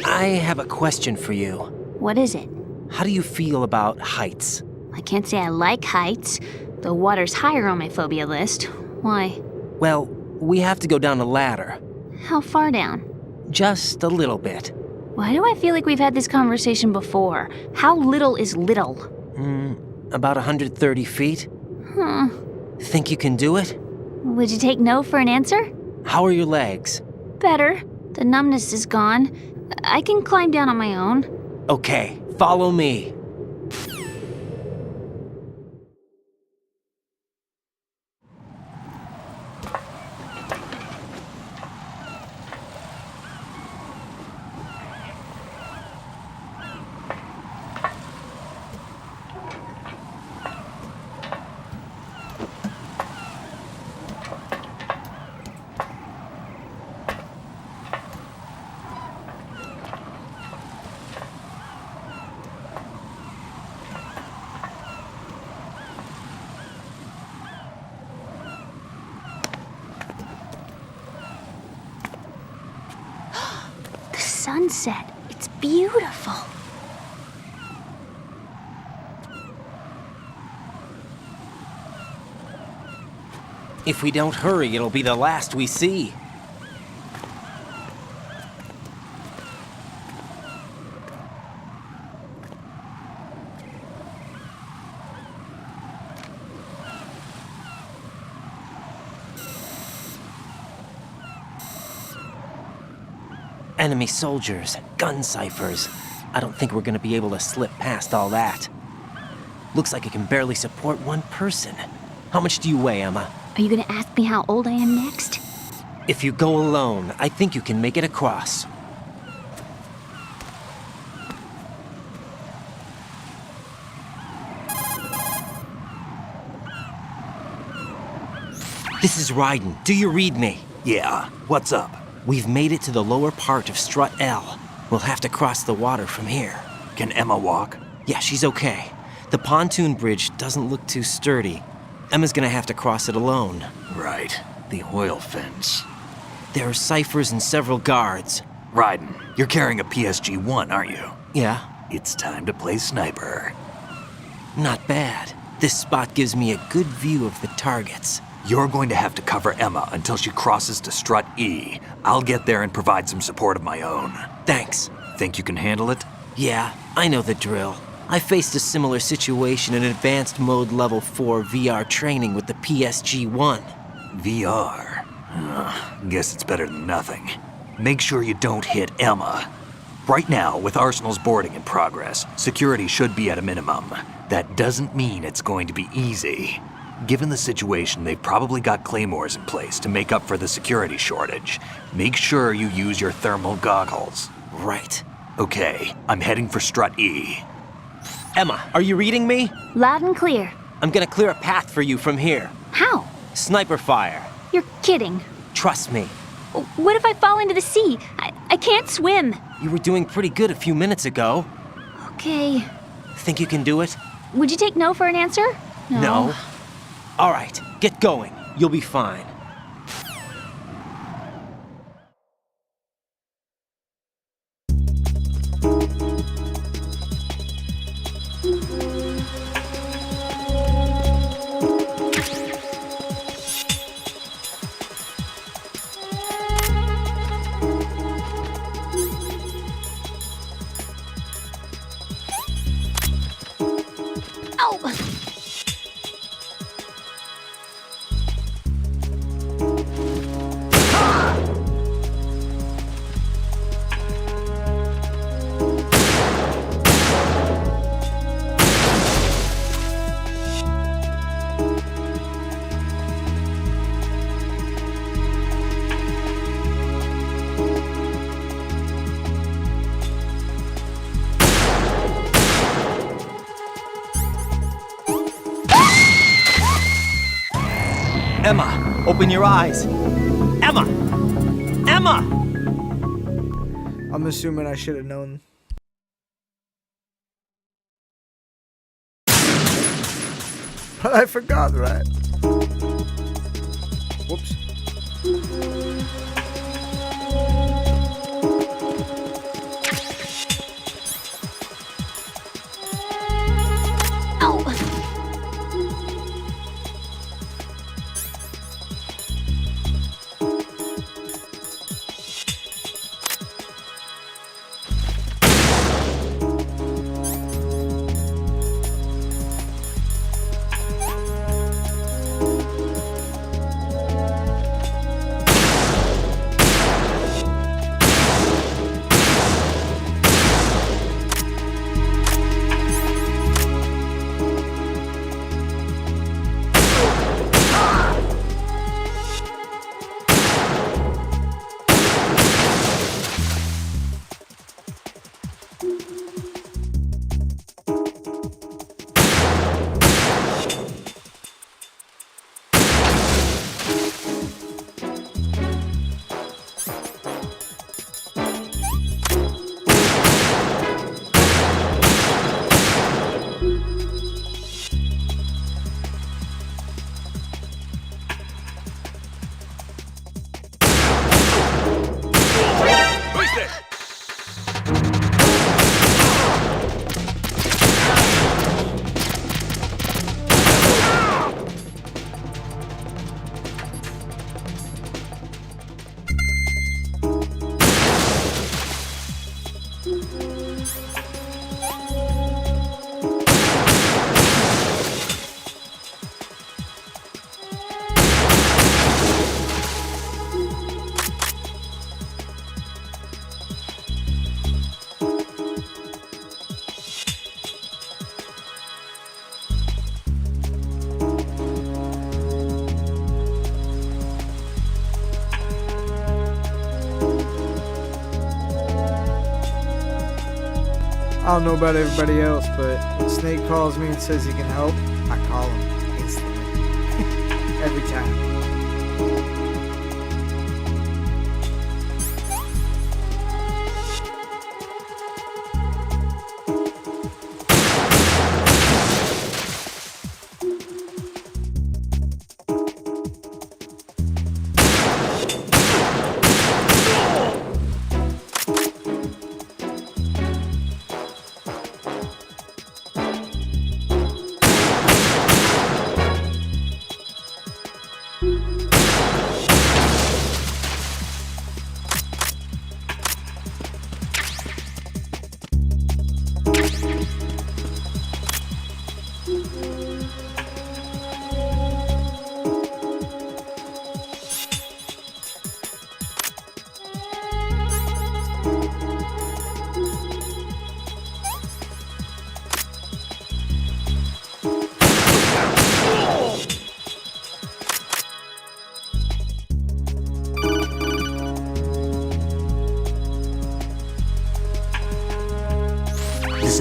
I have a question for you. What is it? How do you feel about heights? I can't say I like heights. The water's higher on my phobia list. Why? Well, we have to go down a ladder. How far down? Just a little bit. Why do I feel like we've had this conversation before? How little is little? About 130 feet. Huh. Think you can do it? Would you take no for an answer? How are your legs? Better. The numbness is gone. I can climb down on my own. Okay, follow me. Sunset. It's beautiful. If we don't hurry, it'll be the last we see. Enemy soldiers, gun ciphers. I don't think we're gonna be able to slip past all that. Looks like it can barely support one person. How much do you weigh, Emma? Are you gonna ask me how old I am next? If you go alone, I think you can make it across. This is Ryden. Do you read me? Yeah, what's up? We've made it to the lower part of Strut L. We'll have to cross the water from here. Can Emma walk? Yeah, she's okay. The pontoon bridge doesn't look too sturdy. Emma's gonna have to cross it alone. Right, the oil fence. There are ciphers and several guards. Ryden, you're carrying a PSG-1, aren't you? Yeah, It's time to play sniper. not bad. This spot gives me a good view of the targets. You're going to have to cover Emma until she crosses to Strut E. I'll get there and provide some support of my own. Thanks. Think you can handle it? Yeah, I know the drill. I faced a similar situation in Advanced Mode Level 4 VR training with the PSG-1. VR? Guess it's better than nothing. Make sure you don't hit Emma. Right now, with Arsenal's boarding in progress, security should be at a minimum. That doesn't mean it's going to be easy. Given the situation, they've probably got claymores in place to make up for the security shortage. Make sure you use your thermal goggles. Right. Okay, I'm heading for Strut E. Emma, are you reading me? Loud and clear. I'm gonna clear a path for you from here. How? Sniper fire. You're kidding. Trust me. What if I fall into the sea? I can't swim. You were doing pretty good a few minutes ago. Okay. Think you can do it? Would you take no for an answer? No. All right, get going. You'll be fine. Emma, open your eyes. Emma! Emma! I'm assuming I should have known. But I forgot, right? Whoops. I don't know about everybody else, but when Snake calls me and says he can help, I call him instantly. Every time.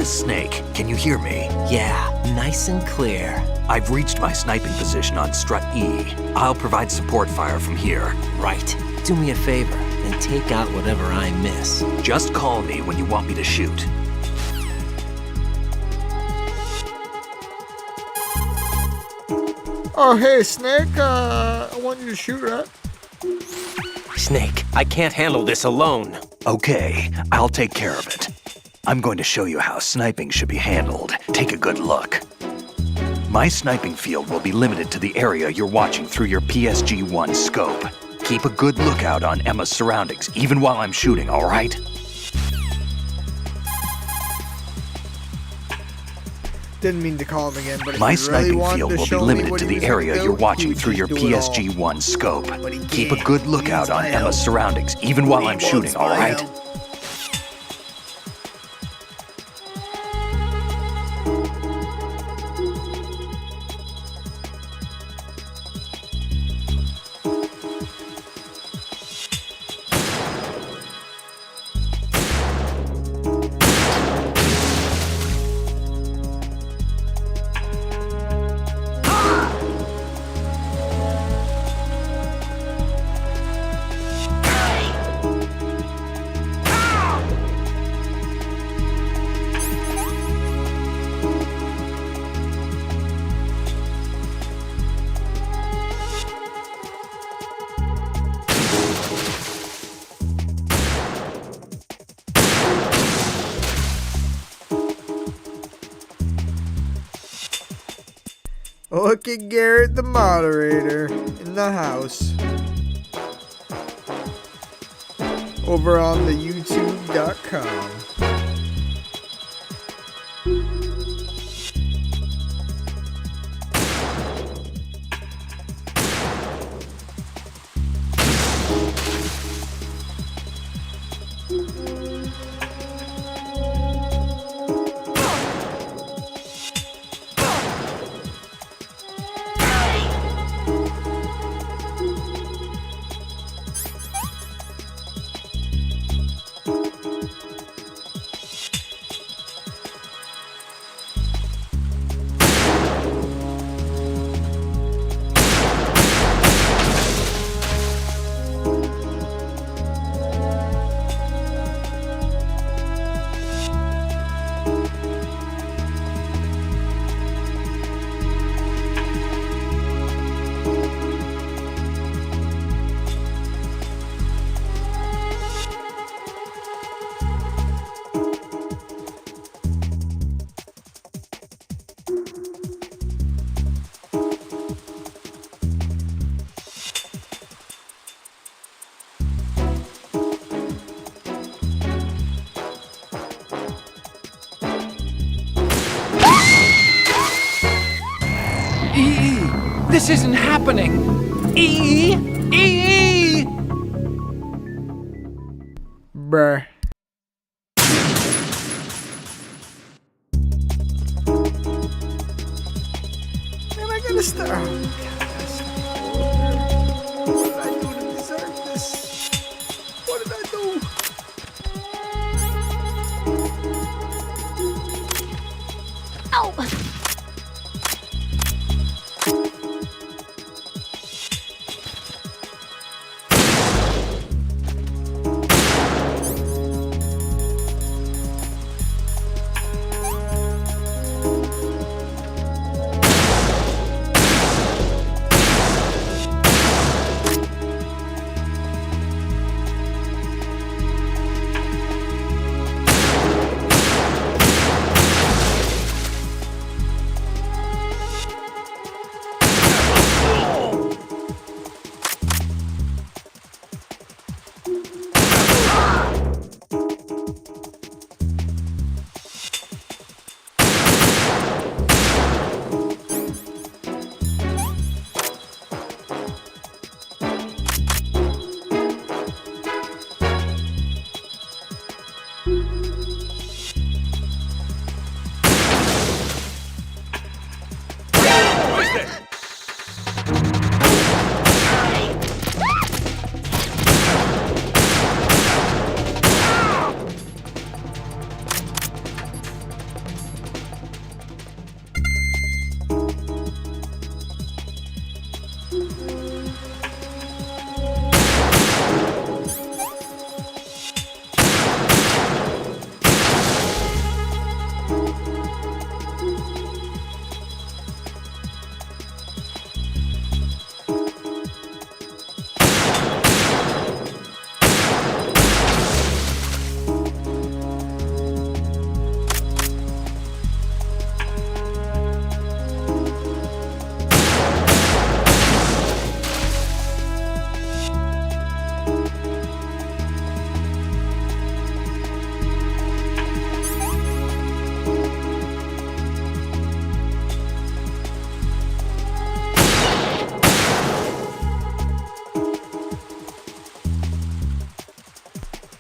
is Snake. Can you hear me? Yeah, nice and clear. I've reached my sniping position on Strut E. I'll provide support fire from here. Right. Do me a favor and take out whatever I miss. Just call me when you want me to shoot. Oh, hey, Snake, I want you to shoot, right? Snake, I can't handle this alone. Okay, I'll take care of it. I'm going to show you how sniping should be handled. Take a good look. My sniping field will be limited to the area you're watching through your PSG-1 scope. Keep a good lookout on Emma's surroundings, even while I'm shooting, all right? Didn't mean to call him again, but My if you really sniping wanted field to will be show me limited what to he the was gonna area do, you're watching he would through your just do it all. PSG-1 scope. But he Keep a can't. good He lookout needs on my Emma's help. surroundings, even while I'm He shooting, wants all my right? help. Look at Garrett, the moderator, in the house. Over on the YouTube.com. This isn't happening! E! Bruh. Am I gonna start? Oh, God, that's horrible. What did I do to deserve this? What did I do? Ow!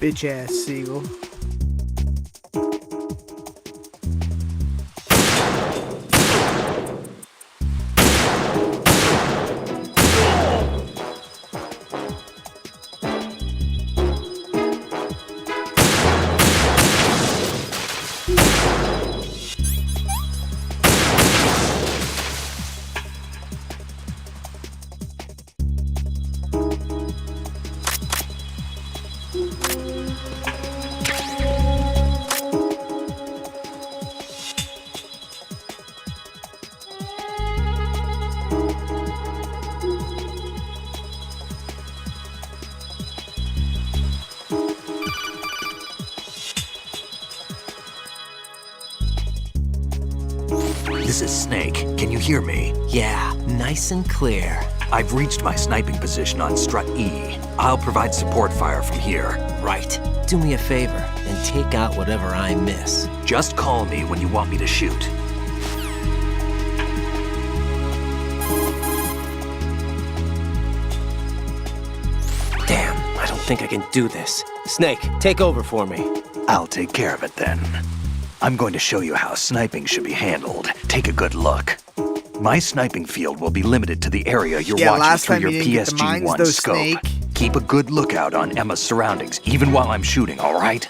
Bitch ass seagull. This is Snake. Can you hear me? Yeah, nice and clear. I've reached my sniping position on Strut E. I'll provide support fire from here. Right. Do me a favor and take out whatever I miss. Just call me when you want me to shoot. Damn, I don't think I can do this. Snake, take over for me. I'll take care of it then. I'm going to show you how sniping should be handled. Take a good look. My sniping field will be limited to the area you're watching through your PSG-1 scope. Snake. Keep a good lookout on Emma's surroundings, even while I'm shooting, all right?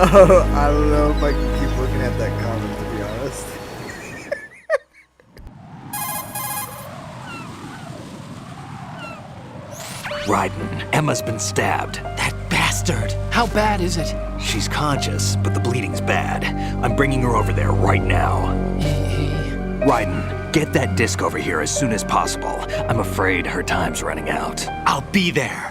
Oh, I don't know if I can keep looking at that comment, to be honest. Raiden, Emma's been stabbed. That bastard! How bad is it? She's conscious, but the bleeding's bad. I'm bringing her over there right now. Raiden, get that disc over here as soon as possible. I'm afraid her time's running out. I'll be there.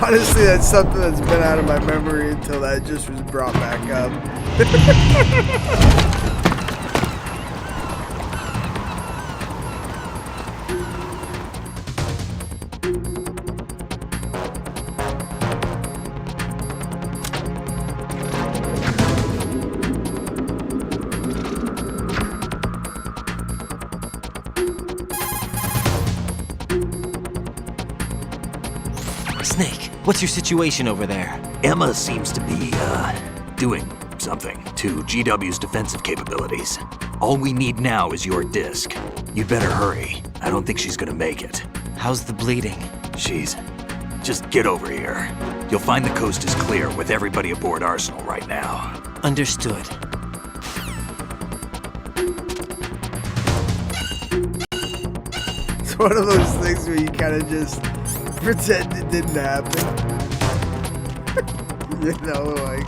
Honestly, that's something that's been out of my memory until that just was brought back up. Snake, what's your situation over there? Emma seems to be, doing something to GW's defensive capabilities. All we need now is your disc. You'd better hurry. I don't think she's gonna make it. How's the bleeding? Just get over here. You'll find the coast is clear with everybody aboard Arsenal right now. Understood. It's one of those things where you kind of just pretend it didn't happen. You know, like,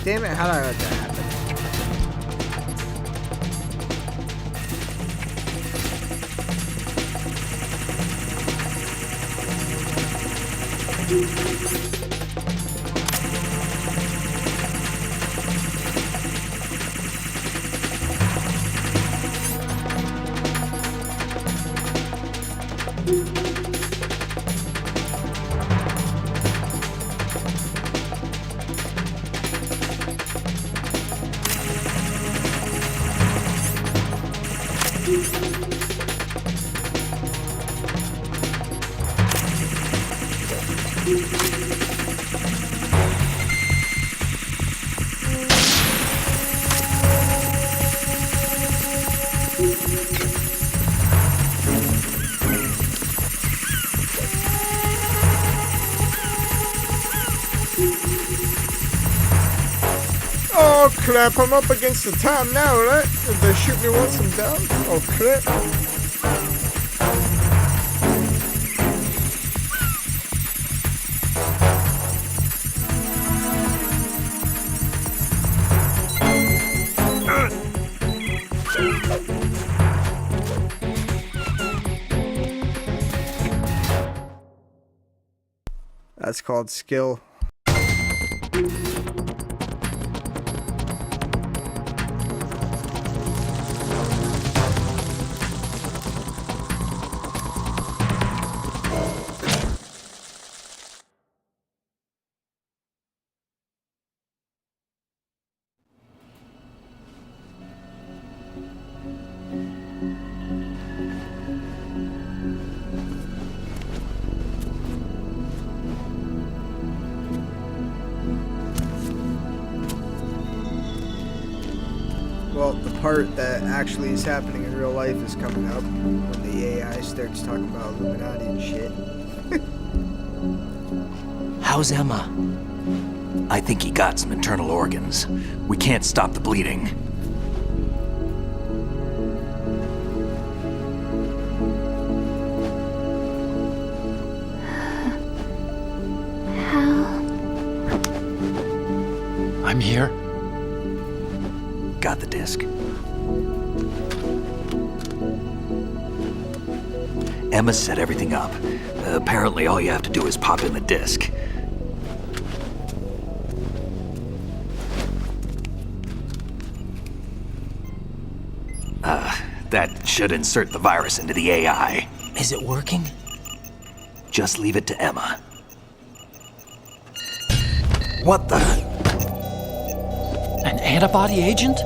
damn it, how did I let that happen? Oh crap, I'm up against the time now, right? If they shoot me once I'm down? Oh crap. That's called skill. Well, the part that actually is happening in real life is coming up when the AI starts talking about Illuminati and shit. How's Emma? I think he got some internal organs. We can't stop the bleeding. How? I'm here. Got the disc. Emma set everything up. Apparently all you have to do is pop in the disk. That should insert the virus into the AI. Is it working? Just leave it to Emma. What the? An antibody agent?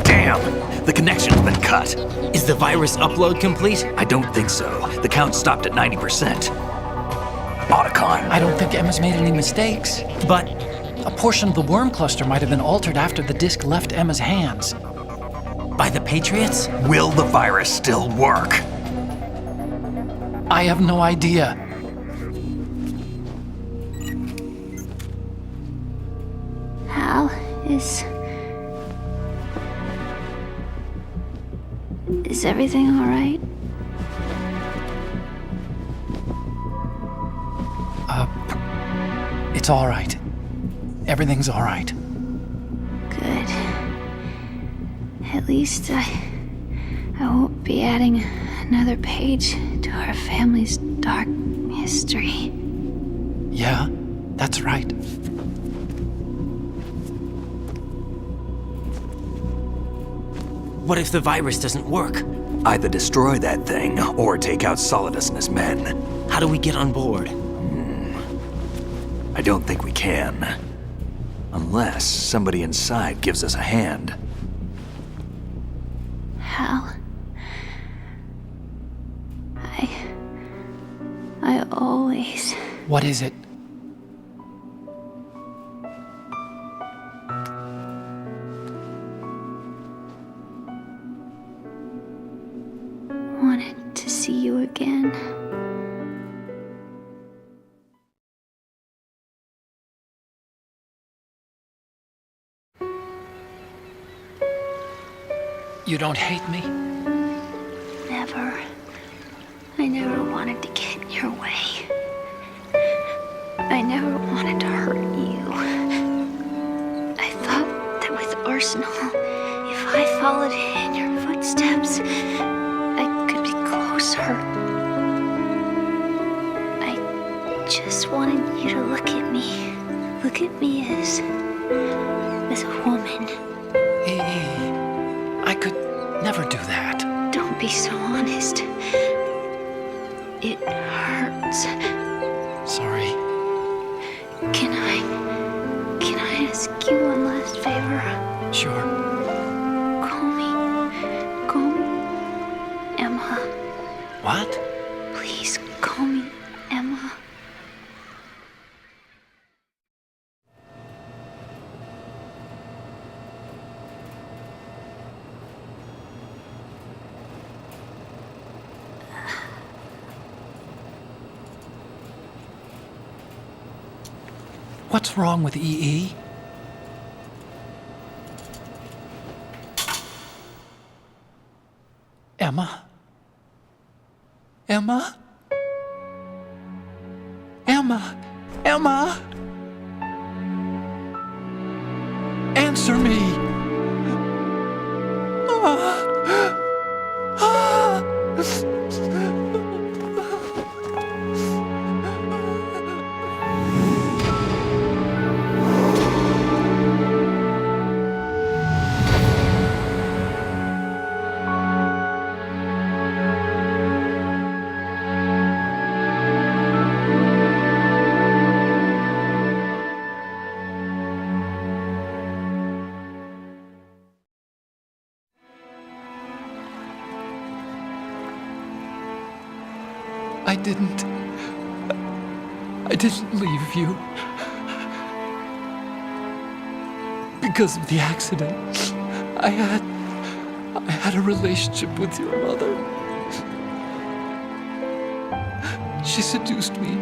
Damn! The connection's been cut. Is the virus upload complete? I don't think so. The count stopped at 90%. Otacon. I don't think Emma's made any mistakes. But A portion of the worm cluster might have been altered after the disk left Emma's hands. by the Patriots? Will the virus still work? I have no idea. Hal, is everything all right? It's all right. Everything's all right. Good. At least I won't be adding another page to our family's dark history. Yeah, that's right. What if the virus doesn't work? Either destroy that thing, or take out Solidus and his men. How do we get on board? I don't think we can. Unless somebody inside gives us a hand. Hal, I always... What is it? wanted to see you again. You don't hate me? Never. I never wanted to get in your way. I never wanted to hurt you. I thought that with Arsenal, if I followed in your footsteps, I could be closer. I just wanted you to look at me. Look at me as a woman. I could never do that. Don't be so honest. It hurts. Sorry. Can I ask you one last favor? Sure. Call me Emma. What? Please call me Emma. What's wrong with EE? Emma? Emma? Emma? Emma? Answer me! I didn't leave you. Because of the accident, I had a relationship with your mother. She seduced me.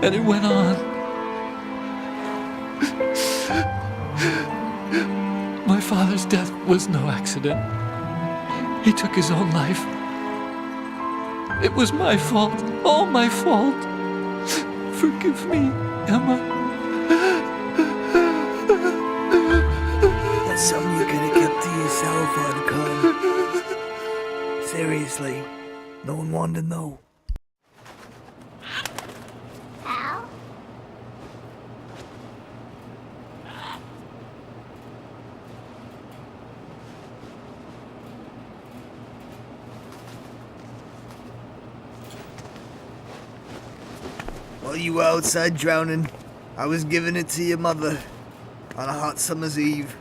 And it went on. My father's death was no accident. He took his own life. It was my fault, all my fault. Forgive me, Emma. That's something you could have kept to yourself. yourself, Icon. Seriously, no one wanted to know. While you were outside drowning, I was giving it to your mother on a hot summer's eve.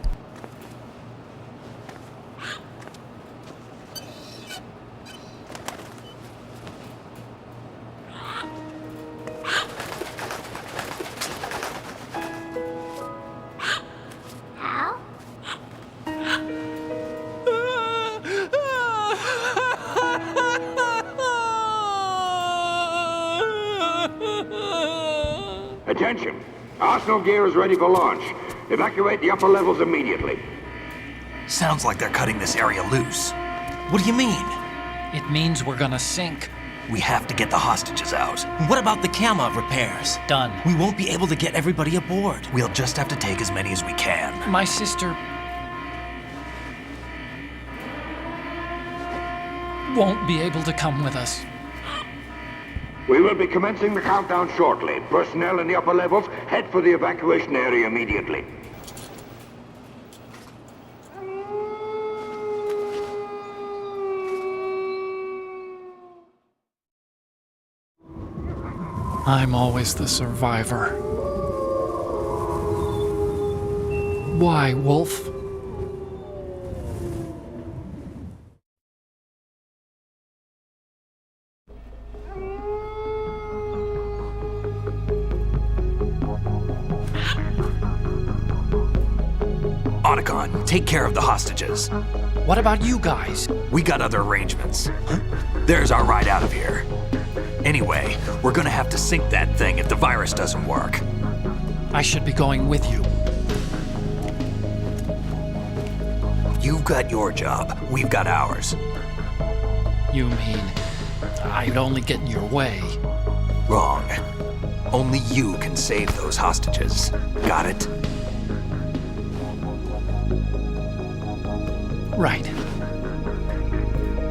Attention! Arsenal gear is ready for launch. Evacuate the upper levels immediately. Sounds like they're cutting this area loose. What do you mean? It means we're gonna sink. We have to get the hostages out. What about the camo repairs? Done. We won't be able to get everybody aboard. We'll just have to take as many as we can. My sister won't be able to come with us. We will be commencing the countdown shortly. Personnel in the upper levels, head for the evacuation area immediately. I'm always the survivor. Why, Wolf? Otacon, take care of the hostages. What about you guys? We got other arrangements. There's our ride out of here. Anyway, we're gonna have to sink that thing if the virus doesn't work. I should be going with you. You've got your job, we've got ours. You mean I'd only get in your way? Wrong. Only you can save those hostages. Got it? Right.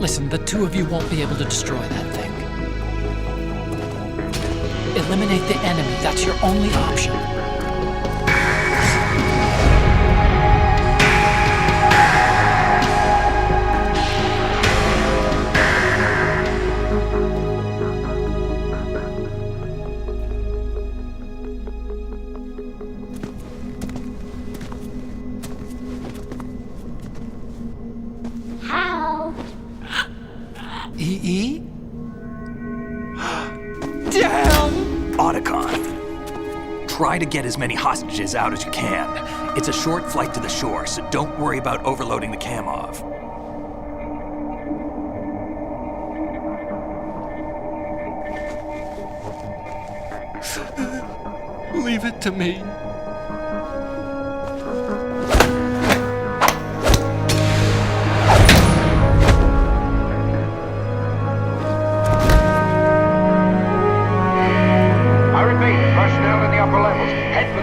Listen, the two of you won't be able to destroy that thing. Eliminate the enemy. That's your only option. EE? Damn! Otacon, try to get as many hostages out as you can. It's a short flight to the shore, so don't worry about overloading the Kamov. Leave it to me.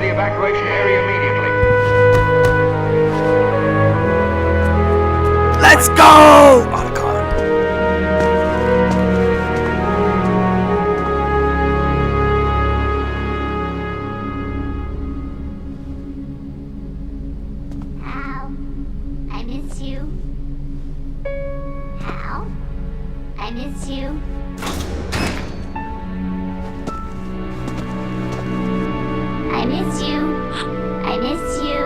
Evacuation area immediately. Let's go! Otacon. Hal, I miss you. Hal, I miss you. I miss you. I miss you.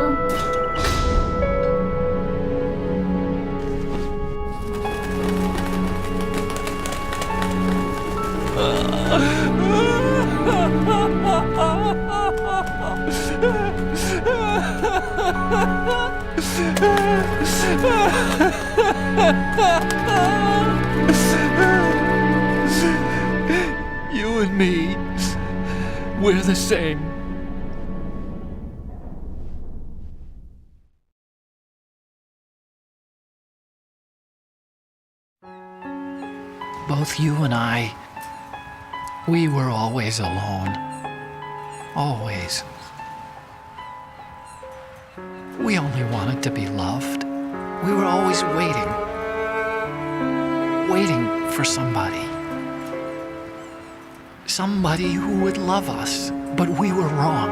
You and me, we're the same. Both you and I, we were always alone. Always. We only wanted to be loved, We were always waiting. Waiting for somebody. Somebody who would love us, but we were wrong.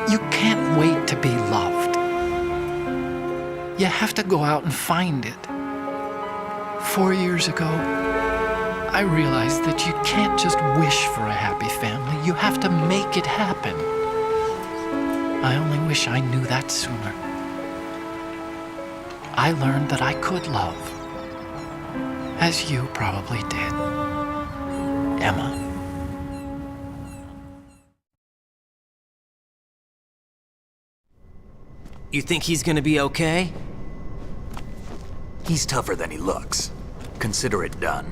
You can't wait to be loved. You have to go out and find it. 4 years ago, I realized that you can't just wish for a happy family. You have to make it happen. I only wish I knew that sooner. I learned that I could love, as you probably did, Emma. You think he's gonna be okay? He's tougher than he looks. Consider it done.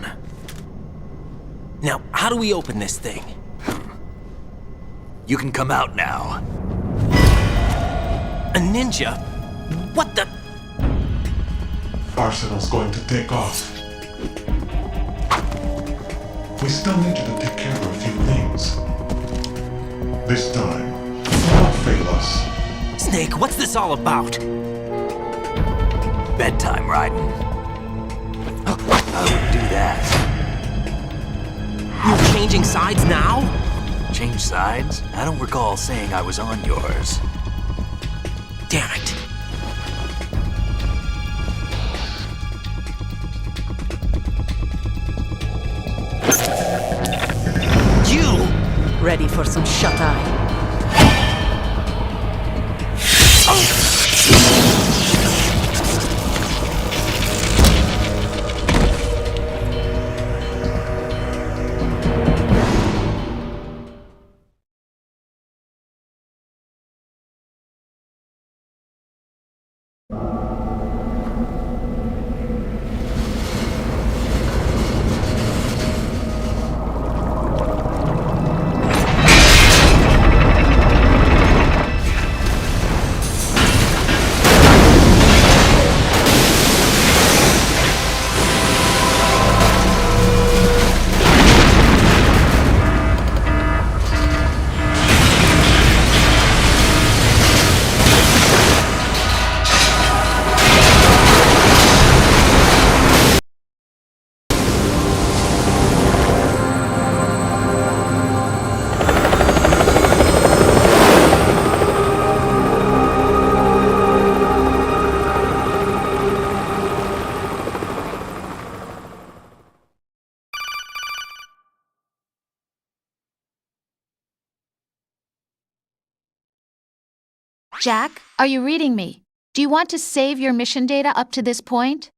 Now, how do we open this thing? You can come out now. A ninja? What the? Arsenal's going to take off. We still need you to take care of a few things. This time, don't fail us. Snake, what's this all about? Bedtime, Raiden. I would do that. You're changing sides now? Change sides? I don't recall saying I was on yours. Damn it. You! Ready for some shut-eye? Jack, are you reading me? Do you want to save your mission data up to this point?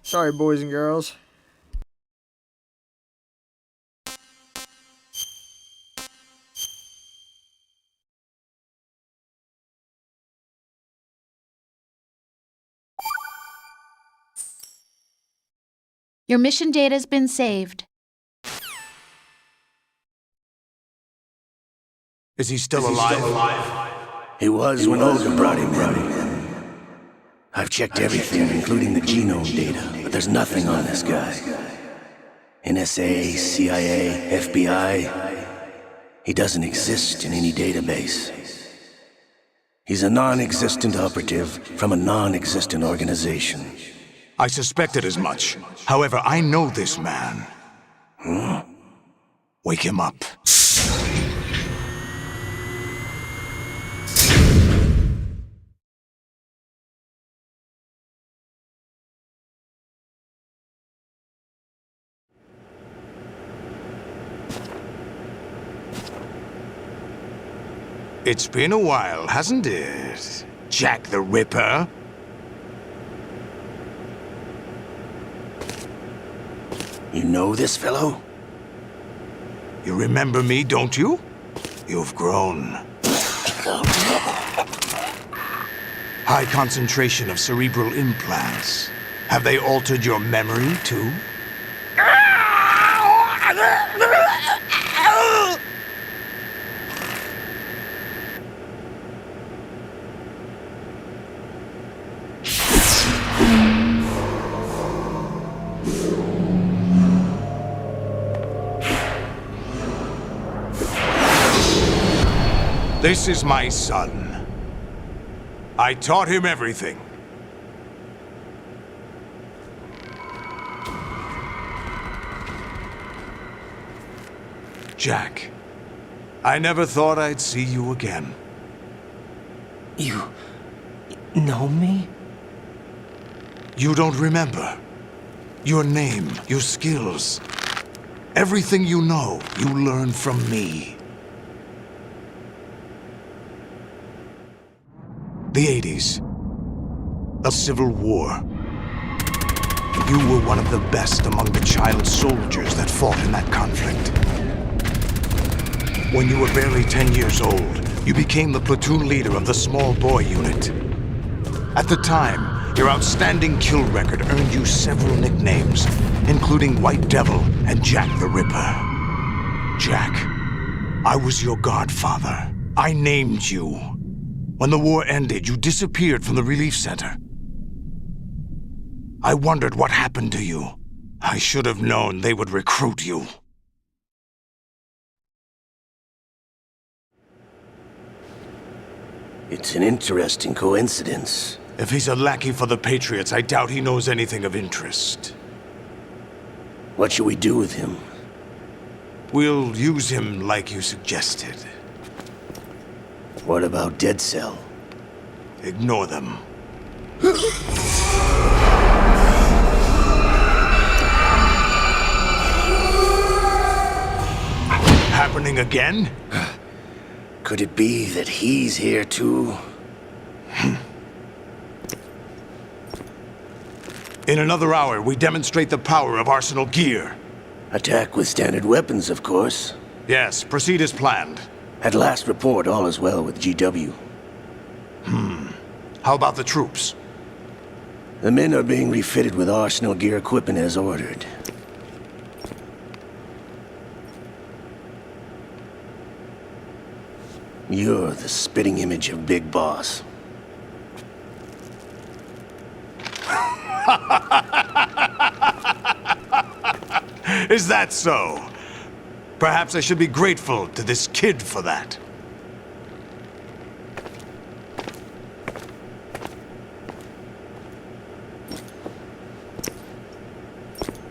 Sorry, boys and girls. Your mission data's been saved. Is he still alive? He was when Olga brought him in. I've checked everything, including the genome data, but there's nothing on this guy. NSA, CIA, FBI. He doesn't exist in any database. He's a non-existent operative from a non-existent organization. I suspected as much. However, I know this man. Wake him up. It's been a while, hasn't it? Jack the Ripper? You know this fellow? You remember me, don't you? You've grown. High concentration of cerebral implants. Have they altered your memory, too? This is my son. I taught him everything. Jack, I never thought I'd see you again. You know me? You don't remember. Your name, your skills. Everything you know, you learned from me. The 80s. A civil war. You were one of the best among the child soldiers that fought in that conflict. When you were barely 10 years old, you became the platoon leader of the small boy unit. At the time, your outstanding kill record earned you several nicknames, including White Devil and Jack the Ripper. Jack, I was your godfather. I named you. When the war ended, you disappeared from the relief center. I wondered what happened to you. I should have known they would recruit you. It's an interesting coincidence. If he's a lackey for the Patriots, I doubt he knows anything of interest. What should we do with him? We'll use him like you suggested. What about Dead Cell? Ignore them. Happening again? Could it be that he's here too? In another hour, we demonstrate the power of Arsenal gear. Attack with standard weapons, of course. Yes, proceed as planned. At last report, all is well with GW. How about the troops? The men are being refitted with Arsenal gear equipment as ordered. You're the spitting image of Big Boss. Is that so? Perhaps I should be grateful to this kid for that.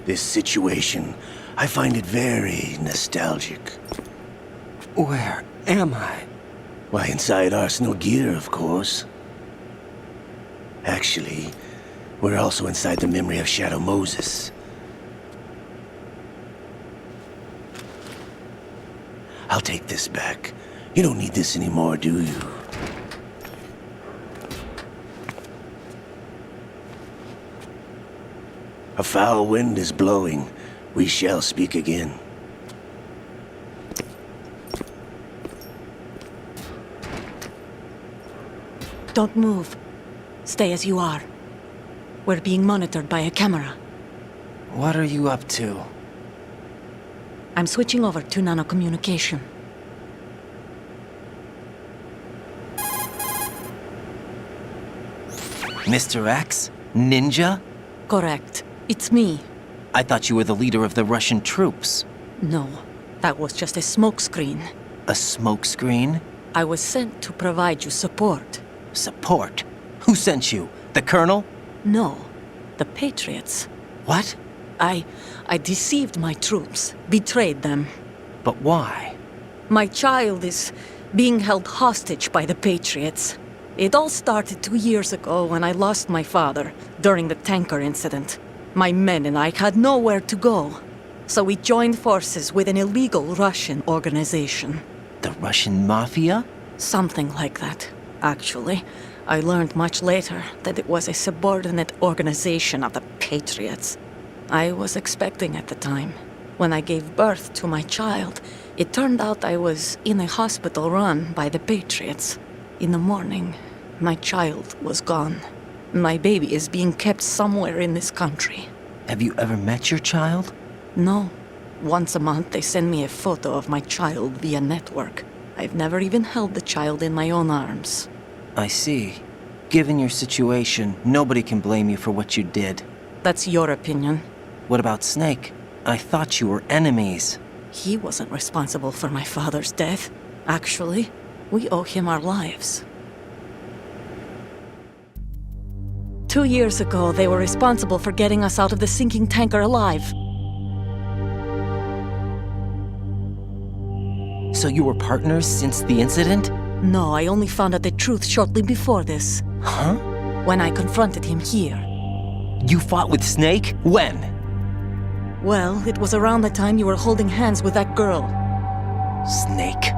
This situation, I find it very nostalgic. Where am I? Why, inside Arsenal gear, of course. Actually, we're also inside the memory of Shadow Moses. I'll take this back. You don't need this anymore, do you? A foul wind is blowing. We shall speak again. Don't move. Stay as you are. We're being monitored by a camera. What are you up to? I'm switching over to nanocommunication. Mr. X? Ninja? Correct. It's me. I thought you were the leader of the Russian troops. No, that was just a smokescreen. A smokescreen? I was sent to provide you support. Support? Who sent you? The Colonel? No, the Patriots. What? I deceived my troops, betrayed them. But why? My child is being held hostage by the Patriots. It all started 2 years ago when I lost my father during the tanker incident. My men and I had nowhere to go, so we joined forces with an illegal Russian organization. The Russian Mafia? Something like that, actually. I learned much later that it was a subordinate organization of the Patriots. I was expecting at the time. When I gave birth to my child, it turned out I was in a hospital run by the Patriots. In the morning, my child was gone. My baby is being kept somewhere in this country. Have you ever met your child? No. Once a month, they send me a photo of my child via network. I've never even held the child in my own arms. I see. Given your situation, nobody can blame you for what you did. That's your opinion. What about Snake? I thought you were enemies. He wasn't responsible for my father's death. Actually, we owe him our lives. 2 years ago, they were responsible for getting us out of the sinking tanker alive. So you were partners since the incident? No, I only found out the truth shortly before this. Huh? When I confronted him here. You fought with Snake? When? Well, it was around the time you were holding hands with that girl. Snake.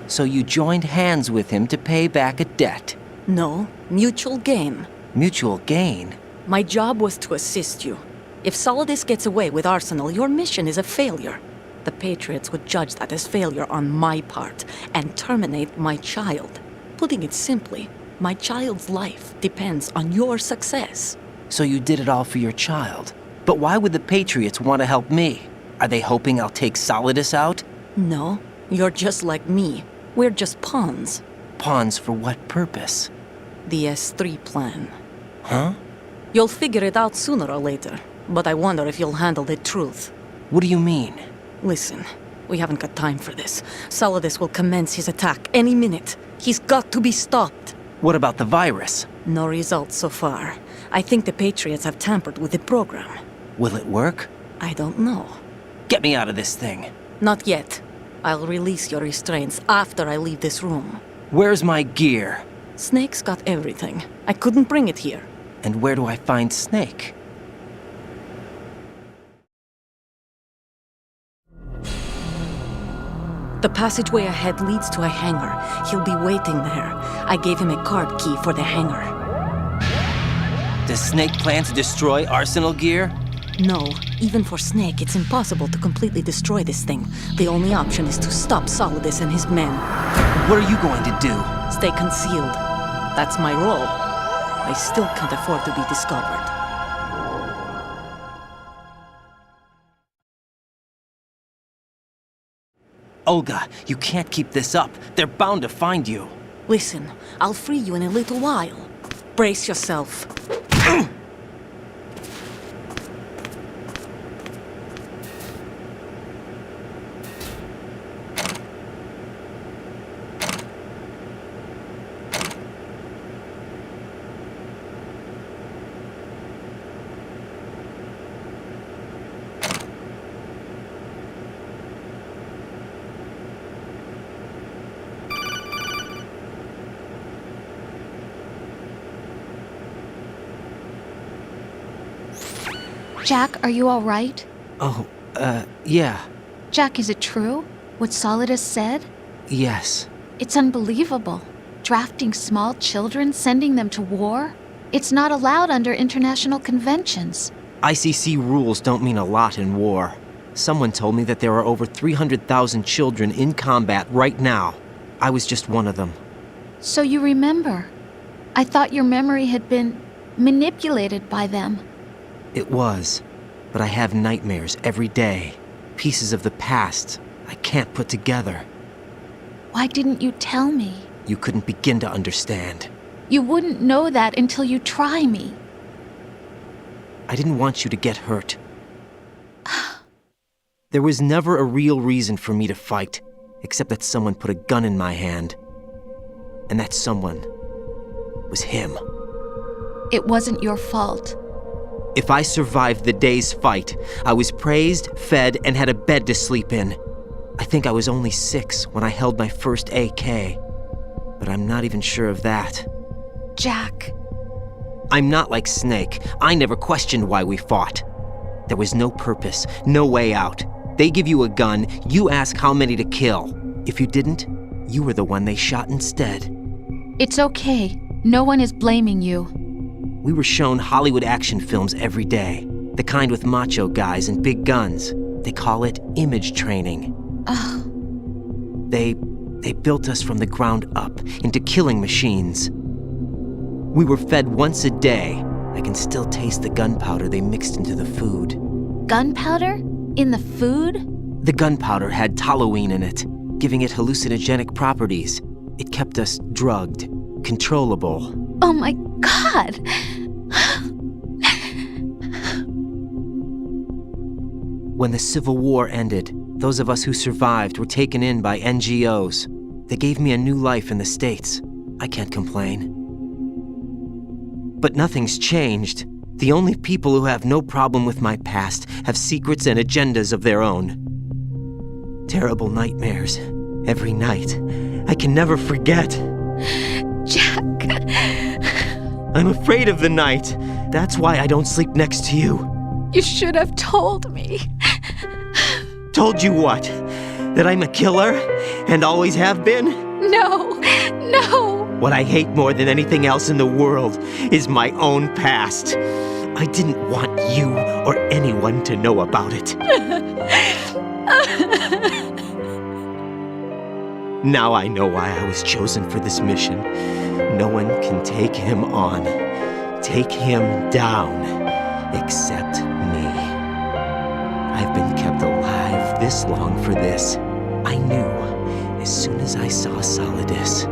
So you joined hands with him to pay back a debt? No, mutual gain. Mutual gain? My job was to assist you. If Solidus gets away with Arsenal, your mission is a failure. The Patriots would judge that as failure on my part and terminate my child. Putting it simply, my child's life depends on your success. So you did it all for your child. But why would the Patriots want to help me? Are they hoping I'll take Solidus out? No, you're just like me. We're just pawns. Pawns for what purpose? The S3 plan. Huh? You'll figure it out sooner or later, but I wonder if you'll handle the truth. What do you mean? Listen, we haven't got time for this. Solidus will commence his attack any minute. He's got to be stopped. What about the virus? No results so far. I think the Patriots have tampered with the program. Will it work? I don't know. Get me out of this thing. Not yet. I'll release your restraints after I leave this room. Where's my gear? Snake's got everything. I couldn't bring it here. And where do I find Snake? The passageway ahead leads to a hangar. He'll be waiting there. I gave him a card key for the hangar. Does Snake plan to destroy Arsenal gear? No. Even for Snake, it's impossible to completely destroy this thing. The only option is to stop Solidus and his men. What are you going to do? Stay concealed. That's my role. I still can't afford to be discovered. Olga, you can't keep this up. They're bound to find you. Listen, I'll free you in a little while. Brace yourself. Jack, are you all right? Oh, yeah. Jack, is it true? What Solidus said? Yes. It's unbelievable. Drafting small children, sending them to war? It's not allowed under international conventions. ICC rules don't mean a lot in war. Someone told me that there are over 300,000 children in combat right now. I was just one of them. So you remember. I thought your memory had been manipulated by them. It was, but I have nightmares every day. Pieces of the past I can't put together. Why didn't you tell me? You couldn't begin to understand. You wouldn't know that until you try me. I didn't want you to get hurt. There was never a real reason for me to fight, except that someone put a gun in my hand. And that someone was him. It wasn't your fault. If I survived the day's fight, I was praised, fed, and had a bed to sleep in. I think I was only 6 when I held my first AK. But I'm not even sure of that. Jack. I'm not like Snake. I never questioned why we fought. There was no purpose, no way out. They give you a gun, you ask how many to kill. If you didn't, you were the one they shot instead. It's okay. No one is blaming you. We were shown Hollywood action films every day. The kind with macho guys and big guns. They call it image training. Ugh. They built us from the ground up into killing machines. We were fed once a day. I can still taste the gunpowder they mixed into the food. Gunpowder? In the food? The gunpowder had toluene in it, giving it hallucinogenic properties. It kept us drugged, controllable. Oh my God! When the Civil War ended, those of us who survived were taken in by NGOs. They gave me a new life in the States. I can't complain. But nothing's changed. The only people who have no problem with my past have secrets and agendas of their own. Terrible nightmares. Every night. I can never forget. Jack. I'm afraid of the night. That's why I don't sleep next to you. You should have told me. Told you what? That I'm a killer? And always have been? No. What I hate more than anything else in the world is my own past. I didn't want you or anyone to know about it. Now I know why I was chosen for this mission. No one can take him on, take him down, except me. I've been kept alive this long for this. I knew as soon as I saw Solidus.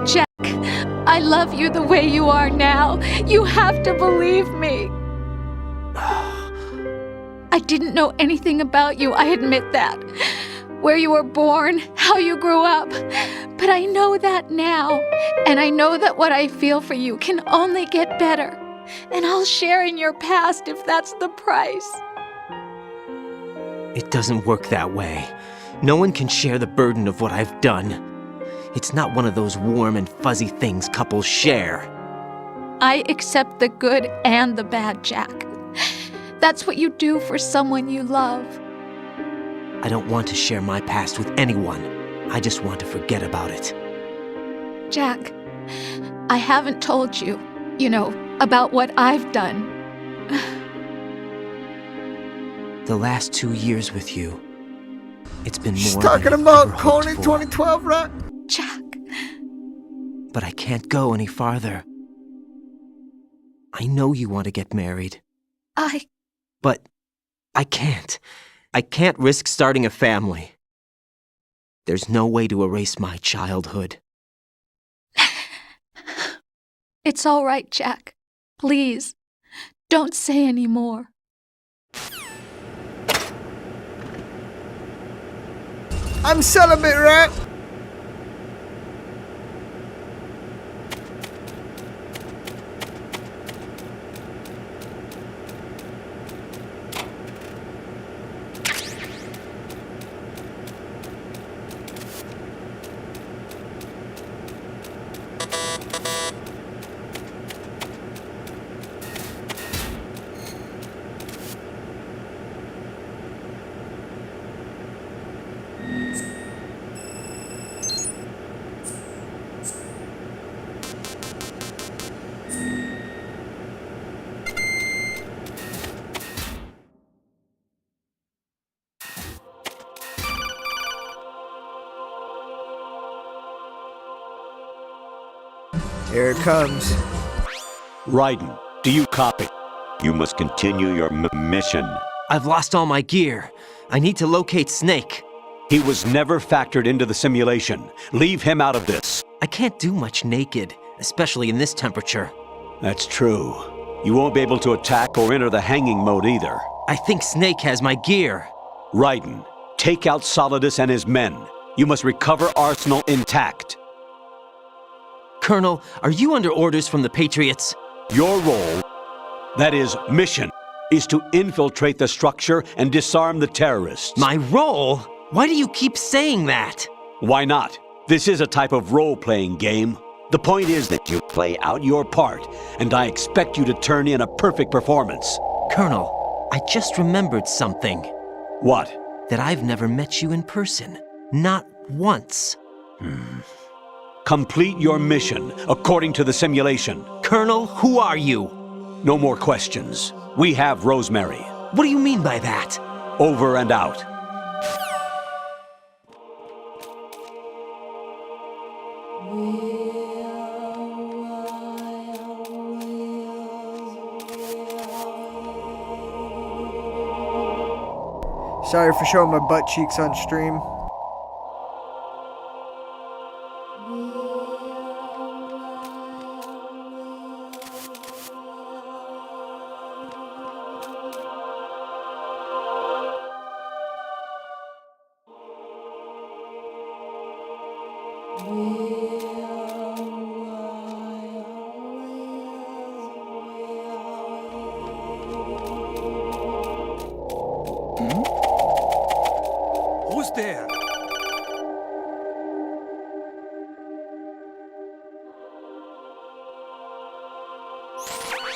Jack, I love you the way you are now. You have to believe me. I didn't know anything about you, I admit that. Where you were born, how you grew up. But I know that now. And I know that what I feel for you can only get better. And I'll share in your past if that's the price. It doesn't work that way. No one can share the burden of what I've done. It's not one of those warm and fuzzy things couples share. I accept the good and the bad, Jack. That's what you do for someone you love. I don't want to share my past with anyone. I just want to forget about it. Jack, I haven't told you, about what I've done. The last 2 years with you, it's been more She's than talking I've about ever hoped Coney for. 2012, right? Jack. But I can't go any farther. I know you want to get married. But I can't. I can't risk starting a family. There's no way to erase my childhood. It's all right, Jack. Please, don't say any more. I'm celibate, right? Here it comes. Raiden, do you copy? You must continue your mission. I've lost all my gear. I need to locate Snake. He was never factored into the simulation. Leave him out of this. I can't do much naked, especially in this temperature. That's true. You won't be able to attack or enter the hanging mode either. I think Snake has my gear. Raiden, take out Solidus and his men. You must recover Arsenal intact. Colonel, are you under orders from the Patriots? Your role, that is, mission, is to infiltrate the structure and disarm the terrorists. My role? Why do you keep saying that? Why not? This is a type of role-playing game. The point is that you play out your part, and I expect you to turn in a perfect performance. Colonel, I just remembered something. What? That I've never met you in person. Not once. Complete your mission, according to the simulation. Colonel, who are you? No more questions. We have Rosemary. What do you mean by that? Over and out. Sorry for showing my butt cheeks on stream. Who's there?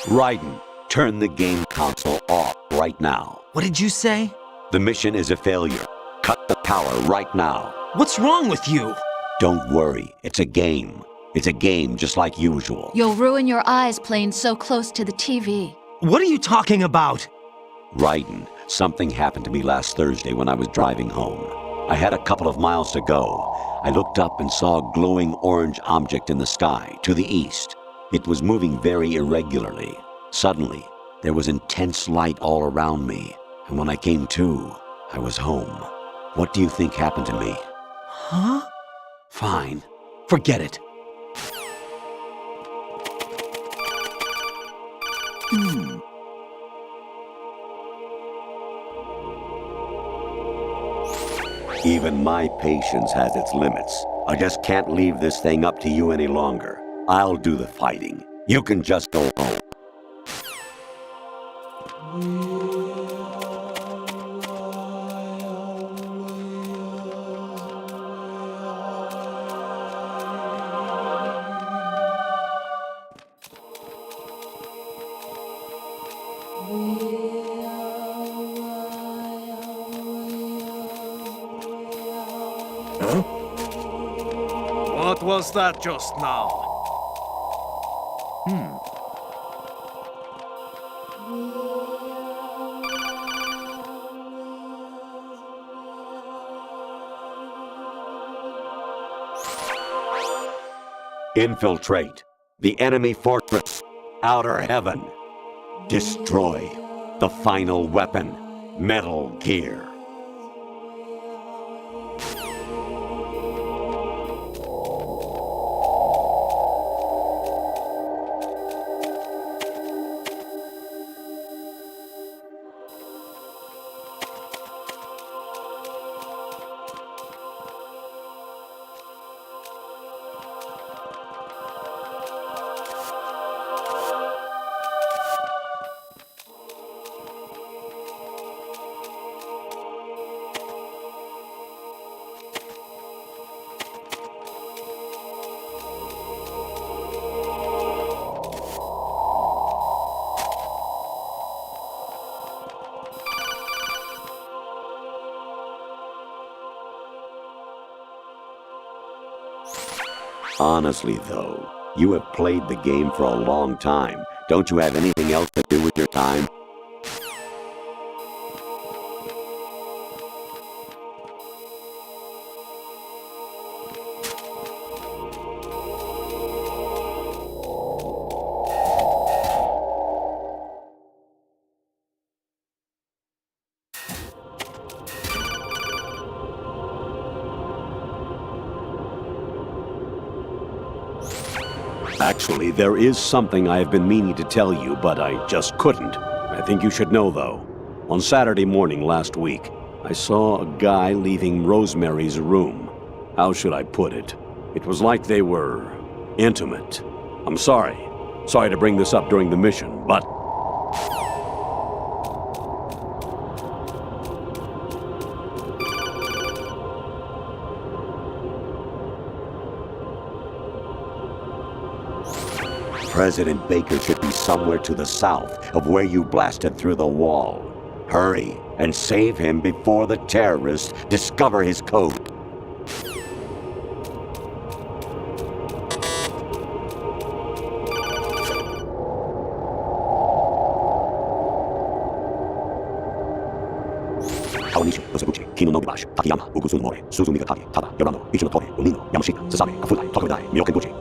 Raiden, turn the game console off right now. What did you say? The mission is a failure. Cut the power right now. What's wrong with you? Don't worry, it's a game. It's a game just like usual. You'll ruin your eyes playing so close to the TV. What are you talking about? Raiden, something happened to me last Thursday when I was driving home. I had a couple of miles to go. I looked up and saw a glowing orange object in the sky, to the east. It was moving very irregularly. Suddenly, there was intense light all around me, and when I came to, I was home. What do you think happened to me? Huh? Fine. Forget it. Even my patience has its limits. I just can't leave this thing up to you any longer. I'll do the fighting. You can just go home. What was that just now? Infiltrate the enemy fortress, Outer Heaven. Destroy the final weapon, Metal Gear. Honestly, though, you have played the game for a long time. Don't you have anything else to do with your time? Actually, there is something I have been meaning to tell you, but I just couldn't. I think you should know, though. On Saturday morning last week, I saw a guy leaving Rosemary's room. How should I put it? It was like they were intimate. I'm sorry. Sorry to bring this up during the mission, but... President Baker should be somewhere to the south of where you blasted through the wall. Hurry and save him before the terrorists discover his code. Aonishi, Osabuchi, Kino no Gibashi, Takayama, Ugusun More, Suzumi Gatari, Tada, Yorano, Ichino Tore, Unino, Yamashita, Sasame, Kafudai, Tokodai, Myokenbuchi.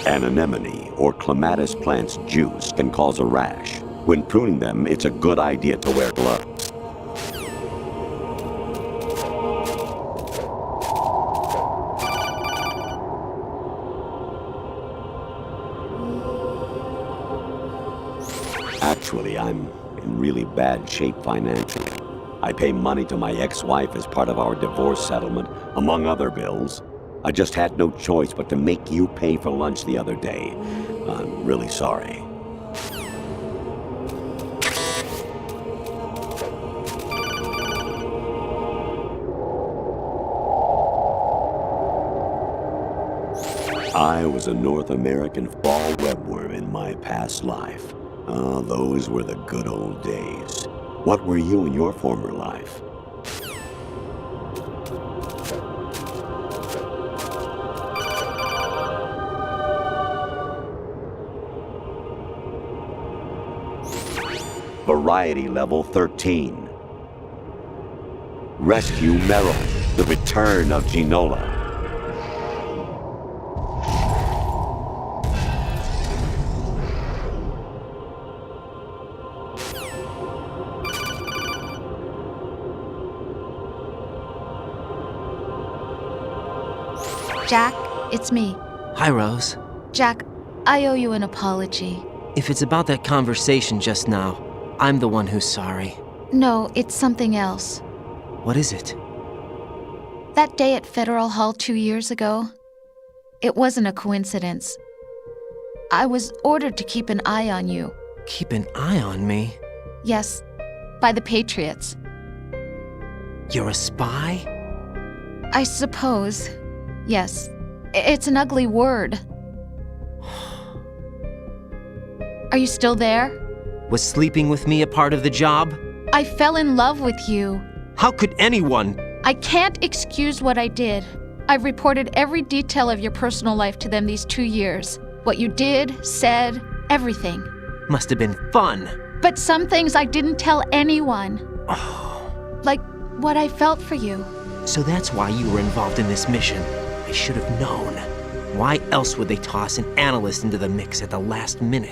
An anemone or clematis plant's juice can cause a rash. When pruning them, it's a good idea to wear gloves. Actually, I'm in really bad shape financially. I pay money to my ex-wife as part of our divorce settlement, among other bills. I just had no choice but to make you pay for lunch the other day. I'm really sorry. I was a North American fall webworm in my past life. Ah, those were the good old days. What were you in your former life? Variety level 13. Rescue Merrill, the return of Ginola. Jack, it's me. Hi, Rose. Jack, I owe you an apology. If it's about that conversation just now, I'm the one who's sorry. No, it's something else. What is it? That day at Federal Hall 2 years ago, it wasn't a coincidence. I was ordered to keep an eye on you. Keep an eye on me? Yes, by the Patriots. You're a spy? I suppose. Yes. It's an ugly word. Are you still there? Was sleeping with me a part of the job? I fell in love with you. How could anyone? I can't excuse what I did. I've reported every detail of your personal life to them these 2 years. What you did, said, everything. Must have been fun. But some things I didn't tell anyone. Like what I felt for you. So that's why you were involved in this mission. I should have known. Why else would they toss an analyst into the mix at the last minute?